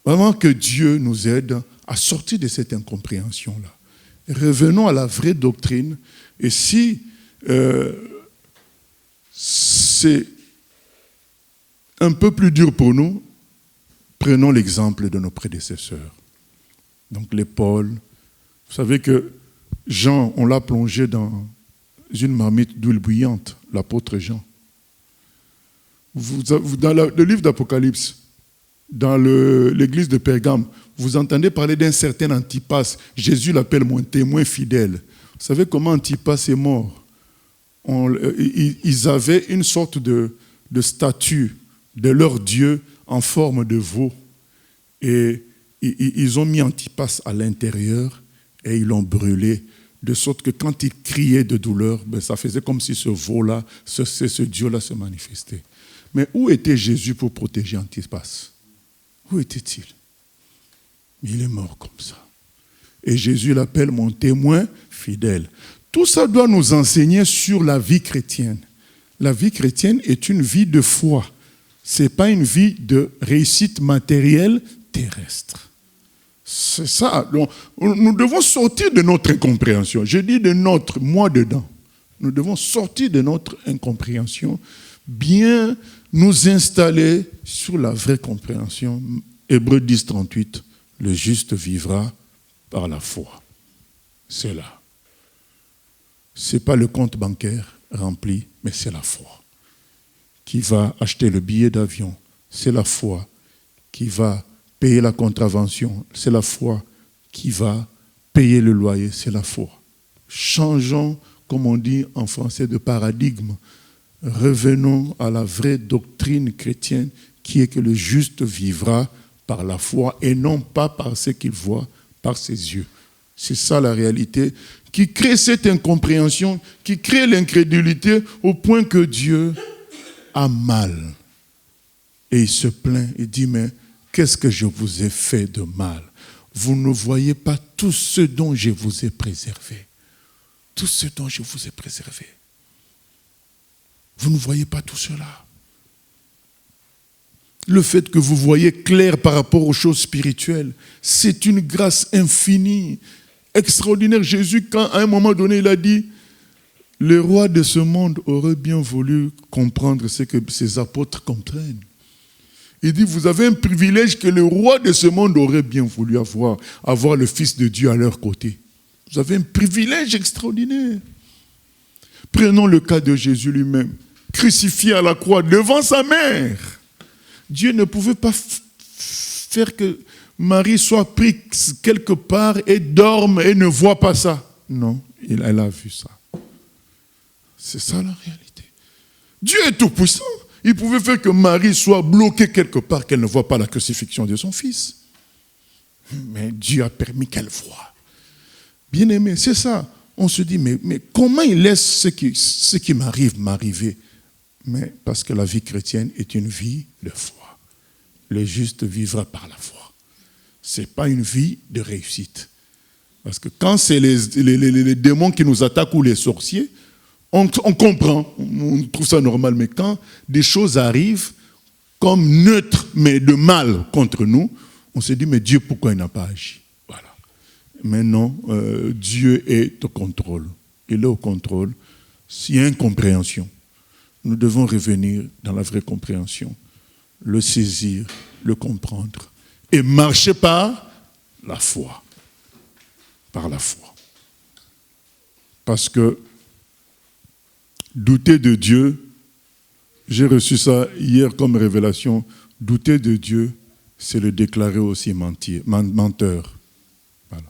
Vraiment que Dieu nous aide à sortir de cette incompréhension-là. Revenons à la vraie doctrine. Et si c'est un peu plus dur pour nous, prenons l'exemple de nos prédécesseurs. Donc les Paul. Vous savez que Jean, on l'a plongé dans une marmite d'huile bouillante, l'apôtre Jean. Dans le livre d'Apocalypse, dans l'église de Pergame, vous entendez parler d'un certain Antipas. Jésus l'appelle mon témoin fidèle. Vous savez comment Antipas est mort? Ils avaient une sorte de statue de leur Dieu en forme de veau. Et ils ont mis Antipas à l'intérieur et ils l'ont brûlé. De sorte que quand il criait de douleur, ça faisait comme si ce veau-là, ce Dieu-là se manifestait. Mais où était Jésus pour protéger Antipas? Où était-il? Il est mort comme ça. Et Jésus l'appelle mon témoin fidèle. Tout ça doit nous enseigner sur la vie chrétienne. La vie chrétienne est une vie de foi. Ce n'est pas une vie de réussite matérielle terrestre. C'est ça. Donc, nous devons sortir de notre incompréhension. Je dis de notre, moi dedans. Nous devons sortir de notre incompréhension, bien nous installer sur la vraie compréhension. Hébreux 10, 38, le juste vivra par la foi. C'est là. Ce n'est pas le compte bancaire rempli, mais c'est la foi qui va acheter le billet d'avion. C'est la foi qui va payer la contravention. C'est la foi qui va payer le loyer. C'est la foi. Changeons, comme on dit en français, de paradigme. Revenons à la vraie doctrine chrétienne qui est que le juste vivra par la foi et non pas par ce qu'il voit par ses yeux. C'est ça la réalité qui crée cette incompréhension, qui crée l'incrédulité au point que Dieu a mal. Et il se plaint, il dit, mais qu'est-ce que je vous ai fait de mal? Vous ne voyez pas tout ce dont je vous ai préservé. Tout ce dont je vous ai préservé. Vous ne voyez pas tout cela. Le fait que vous voyez clair par rapport aux choses spirituelles, c'est une grâce infinie, extraordinaire. Jésus, quand à un moment donné, il a dit, les rois de ce monde auraient bien voulu comprendre ce que ces apôtres comprennent. Il dit, vous avez un privilège que les rois de ce monde auraient bien voulu avoir le Fils de Dieu à leur côté. Vous avez un privilège extraordinaire. Prenons le cas de Jésus lui-même, crucifié à la croix devant sa mère. Dieu ne pouvait pas faire que Marie soit prise quelque part et dorme et ne voit pas ça. Non, elle a vu ça. C'est ça la réalité. Dieu est tout puissant. Il pouvait faire que Marie soit bloquée quelque part, qu'elle ne voit pas la crucifixion de son fils. Mais Dieu a permis qu'elle voie. Bien aimé, c'est ça. On se dit, mais comment il laisse ce qui m'arrive m'arriver? Mais parce que la vie chrétienne est une vie de foi. Le juste vivra par la foi. Ce n'est pas une vie de réussite. Parce que quand c'est les démons qui nous attaquent ou les sorciers, on comprend, on trouve ça normal. Mais quand des choses arrivent comme neutres, mais de mal contre nous, on se dit, mais Dieu, pourquoi il n'a pas agi? Voilà. Mais non, Dieu est au contrôle. Il est au contrôle. S'il y a incompréhension, nous devons revenir dans la vraie compréhension, le saisir, le comprendre et marcher par la foi. Par la foi. Parce que douter de Dieu, j'ai reçu ça hier comme révélation, douter de Dieu, c'est le déclarer aussi menteur. Voilà.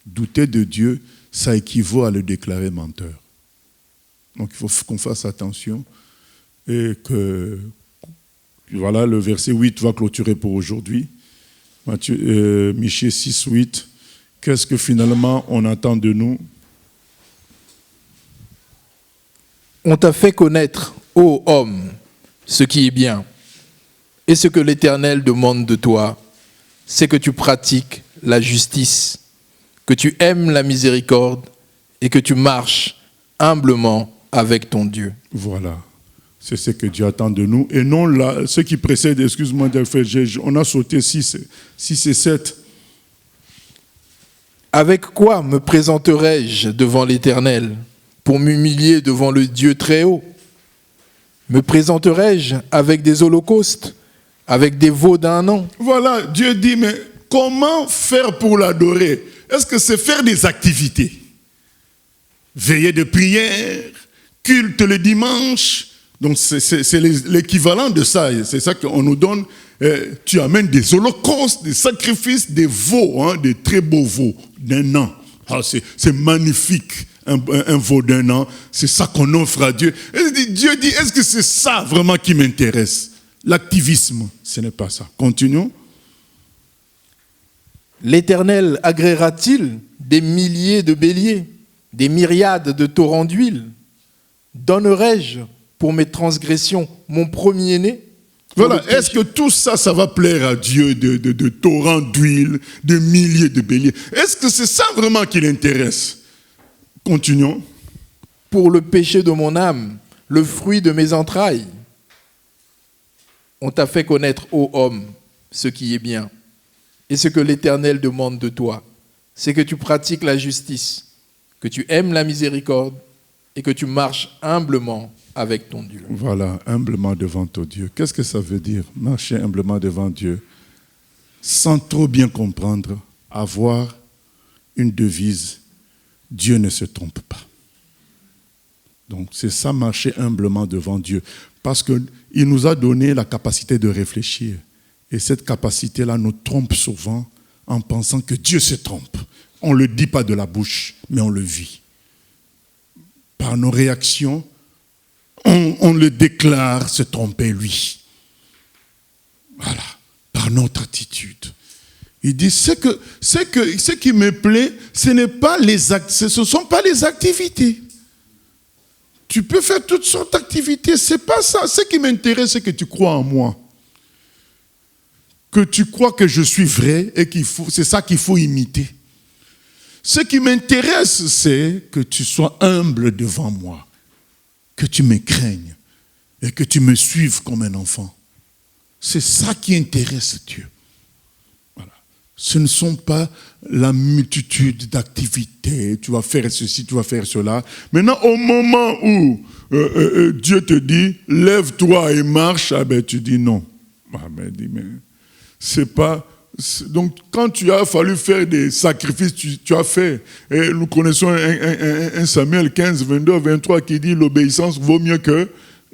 Douter de Dieu, ça équivaut à le déclarer menteur. Donc il faut qu'on fasse attention et que, voilà, le verset 8 va clôturer pour aujourd'hui. Michée 6, 8. Qu'est-ce que finalement on attend de nous? On t'a fait connaître, ô homme, ce qui est bien. Et ce que l'Éternel demande de toi, c'est que tu pratiques la justice, que tu aimes la miséricorde et que tu marches humblement avec ton Dieu. Voilà, c'est ce que Dieu attend de nous. Et non là, ce qui précède, excuse-moi, on a sauté 6 et 7. Avec quoi me présenterai-je devant l'Éternel pour m'humilier devant le Dieu très haut? Me présenterai-je avec des holocaustes, avec des veaux d'un an? Voilà, Dieu dit, mais comment faire pour l'adorer? Est-ce que c'est faire des activités? Veillée de prière, culte le dimanche. Donc c'est l'équivalent de ça. C'est ça qu'on nous donne. Tu amènes des holocaustes, des sacrifices, des veaux, des très beaux veaux d'un an. Ah, c'est magnifique. Un veau d'un an, c'est ça qu'on offre à Dieu. Et Dieu dit, est-ce que c'est ça vraiment qui m'intéresse? L'activisme, ce n'est pas ça. Continuons. L'Éternel agréera-t-il des milliers de béliers, des myriades de torrents d'huile? Donnerai-je pour mes transgressions mon premier-né? Voilà, est-ce que tout ça, ça va plaire à Dieu de torrents d'huile, de milliers de béliers? Est-ce que c'est ça vraiment qui l'intéresse? Continuons. Pour le péché de mon âme, le fruit de mes entrailles. On t'a fait connaître, ô homme, ce qui est bien. Et ce que l'Éternel demande de toi, c'est que tu pratiques la justice, que tu aimes la miséricorde et que tu marches humblement avec ton Dieu. Voilà, humblement devant ton Dieu. Qu'est-ce que ça veut dire, marcher humblement devant Dieu? Sans trop bien comprendre, avoir une devise. Dieu ne se trompe pas. Donc c'est ça, marcher humblement devant Dieu. Parce qu'il nous a donné la capacité de réfléchir. Et cette capacité-là nous trompe souvent en pensant que Dieu se trompe. On ne le dit pas de la bouche, mais on le vit. Par nos réactions, on le déclare se tromper lui. Voilà, par notre attitude. Il dit, ce qui me plaît, ce ne sont pas les activités. Tu peux faire toutes sortes d'activités, c'est pas ça. Ce qui m'intéresse, c'est que tu crois en moi. Que tu crois que je suis vrai et c'est ça qu'il faut imiter. Ce qui m'intéresse, c'est que tu sois humble devant moi, que tu me craignes et que tu me suives comme un enfant. C'est ça qui intéresse Dieu. Ce ne sont pas la multitude d'activités, tu vas faire ceci, tu vas faire cela. Maintenant, au moment où Dieu te dit, lève-toi et marche, tu dis non. Mais c'est pas... Donc, quand tu as fallu faire des sacrifices, tu as fait. Et nous connaissons un Samuel 15, 22, 23 qui dit, l'obéissance vaut mieux que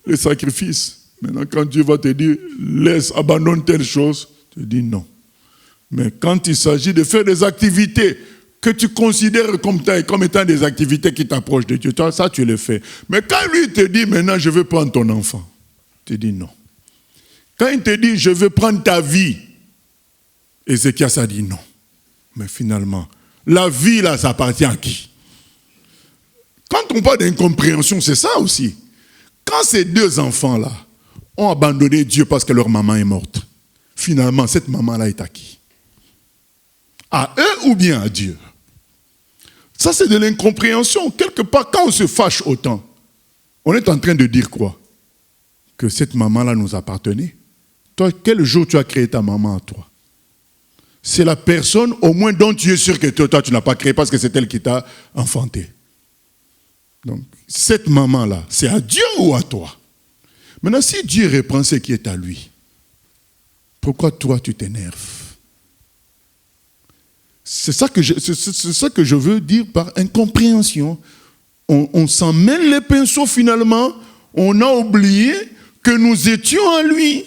les sacrifices. Maintenant, quand Dieu va te dire, abandonne telle chose, tu dis non. Mais quand il s'agit de faire des activités que tu considères comme étant des activités qui t'approchent de Dieu, toi, ça tu le fais. Mais quand lui te dit maintenant je veux prendre ton enfant, tu dis non. Quand il te dit je veux prendre ta vie, Ézéchias a dit non. Mais finalement, la vie là, ça appartient à qui? Quand on parle d'incompréhension, c'est ça aussi. Quand ces deux enfants-là ont abandonné Dieu parce que leur maman est morte, finalement, cette maman-là est à qui? À eux ou bien à Dieu? Ça, c'est de l'incompréhension. Quelque part, quand on se fâche autant, on est en train de dire quoi? Que cette maman-là nous appartenait. Toi, quel jour tu as créé ta maman à toi? C'est la personne au moins dont tu es sûr que toi, tu n'as pas créé parce que c'est elle qui t'a enfanté. Donc, cette maman-là, c'est à Dieu ou à toi? Maintenant, si Dieu reprend ce qui est à lui, pourquoi toi, tu t'énerves? C'est ça que je veux dire par incompréhension. On s'en mêle les pinceaux finalement. On a oublié que nous étions à lui.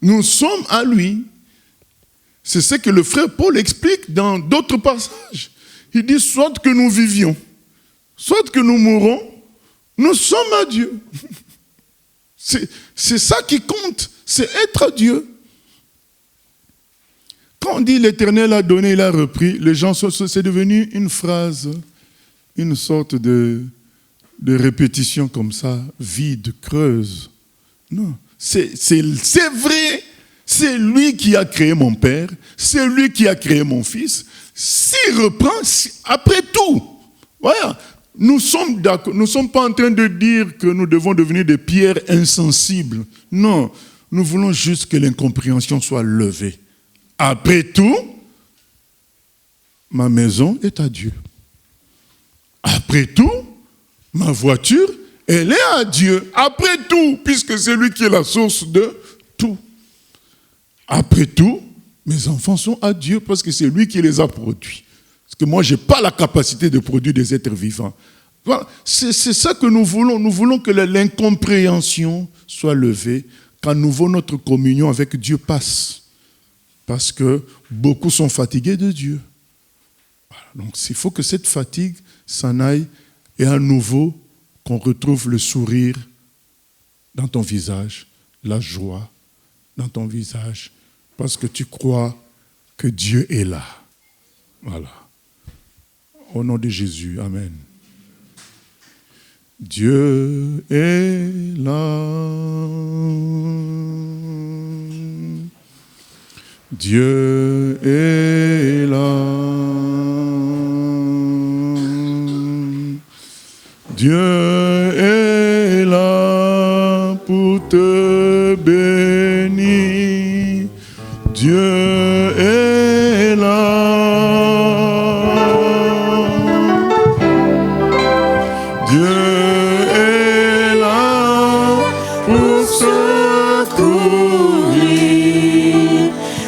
Nous sommes à lui. C'est ce que le frère Paul explique dans d'autres passages. Il dit soit que nous vivions, soit que nous mourons, nous sommes à Dieu. C'est ça qui compte, c'est être à Dieu. Quand on dit l'Éternel a donné, il a repris, les gens, c'est devenu une phrase, une sorte de répétition comme ça, vide, creuse. Non, c'est vrai, c'est lui qui a créé mon père, c'est lui qui a créé mon fils. S'il reprend, après tout, voilà, nous sommes pas en train de dire que nous devons devenir des pierres insensibles. Non, nous voulons juste que l'incompréhension soit levée. Après tout, ma maison est à Dieu. Après tout, ma voiture, elle est à Dieu. Après tout, puisque c'est lui qui est la source de tout. Après tout, mes enfants sont à Dieu parce que c'est lui qui les a produits. Parce que moi, je n'ai pas la capacité de produire des êtres vivants. Voilà. C'est ça que nous voulons. Nous voulons que l'incompréhension soit levée qu'à nouveau notre communion avec Dieu passe. Parce que beaucoup sont fatigués de Dieu. Voilà. Donc il faut que cette fatigue s'en aille et à nouveau qu'on retrouve le sourire dans ton visage, la joie dans ton visage, parce que tu crois que Dieu est là. Voilà. Au nom de Jésus, amen. Dieu est là. Dieu est là. Dieu est là pour te bénir. Dieu est là. Dieu est là pour secourir,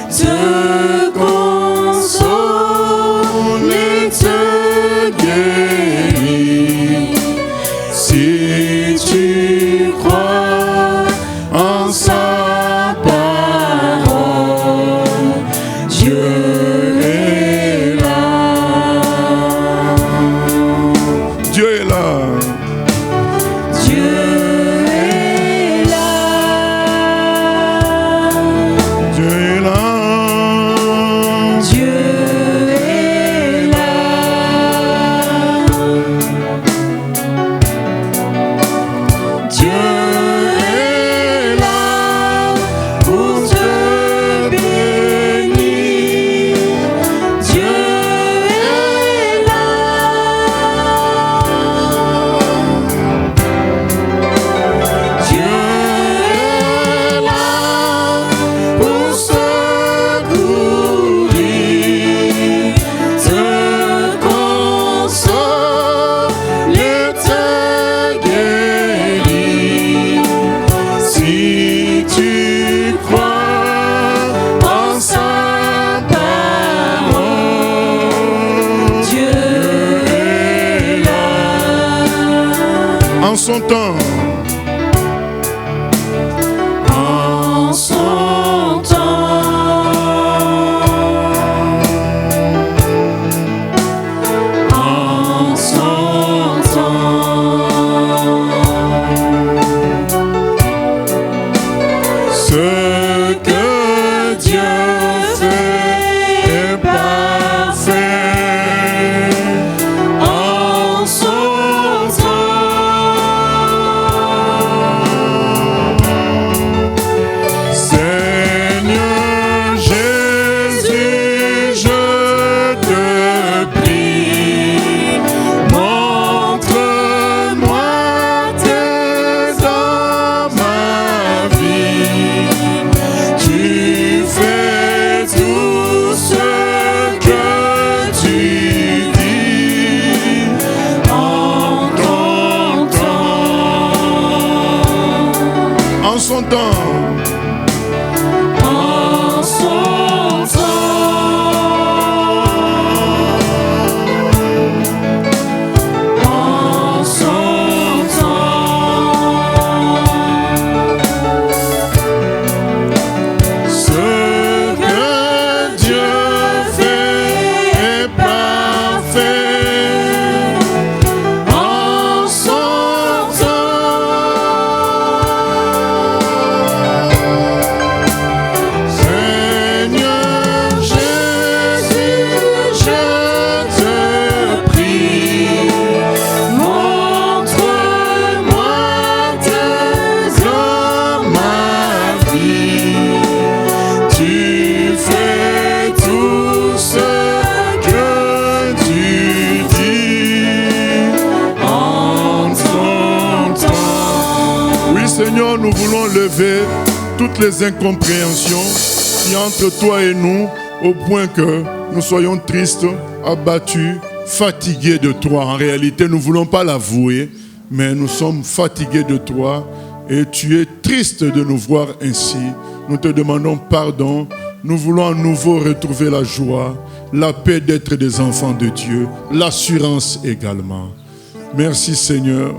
te consoler, te guérir. Si tu crois en sa parole, Dieu est là. Dieu est là. Dieu est là. Dieu est là. Dieu est là. Dieu est là pour te bénir. Dieu est là. Dieu est là pour secourir, te consoler, te guérir. Si tu crois en sa parole, Dieu est là. En son temps. En son temps. En son temps. En son temps. En son temps. Ce que Dieu fait est parfait. En son Seigneur Jésus, je te prie, montre-moi tes œuvres, ma vie. Tu fais tout ce que tu dis en ton temps. Oui, Seigneur, nous voulons lever toutes les incompréhensions qui entre toi et nous, au point que nous soyons tristes, abattus, fatigués de toi. En réalité, nous ne voulons pas l'avouer, mais nous sommes fatigués de toi et tu es triste de nous voir ainsi. Nous te demandons pardon. Nous voulons à nouveau retrouver la joie, la paix d'être des enfants de Dieu, l'assurance également. Merci Seigneur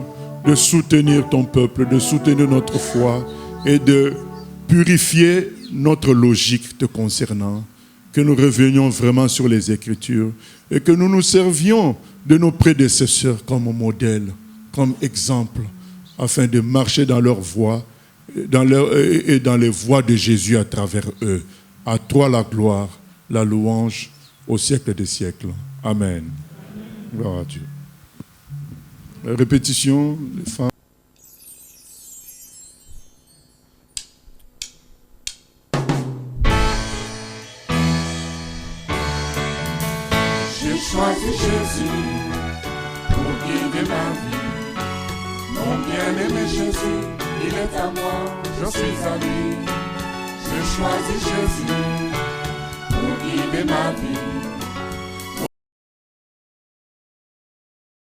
de soutenir ton peuple, de soutenir notre foi et de purifier notre logique te concernant, que nous revenions vraiment sur les Écritures et que nous nous servions de nos prédécesseurs comme modèle, comme exemple, afin de marcher dans leur voie et dans les voies de Jésus à travers eux. À toi la gloire, la louange au siècle des siècles. Amen. Gloire à Dieu. La répétition, les femmes. J'ai choisi Jésus pour guider ma vie. Mon bien-aimé Jésus, il est à moi, je suis à lui. J'ai choisi Jésus pour guider ma vie.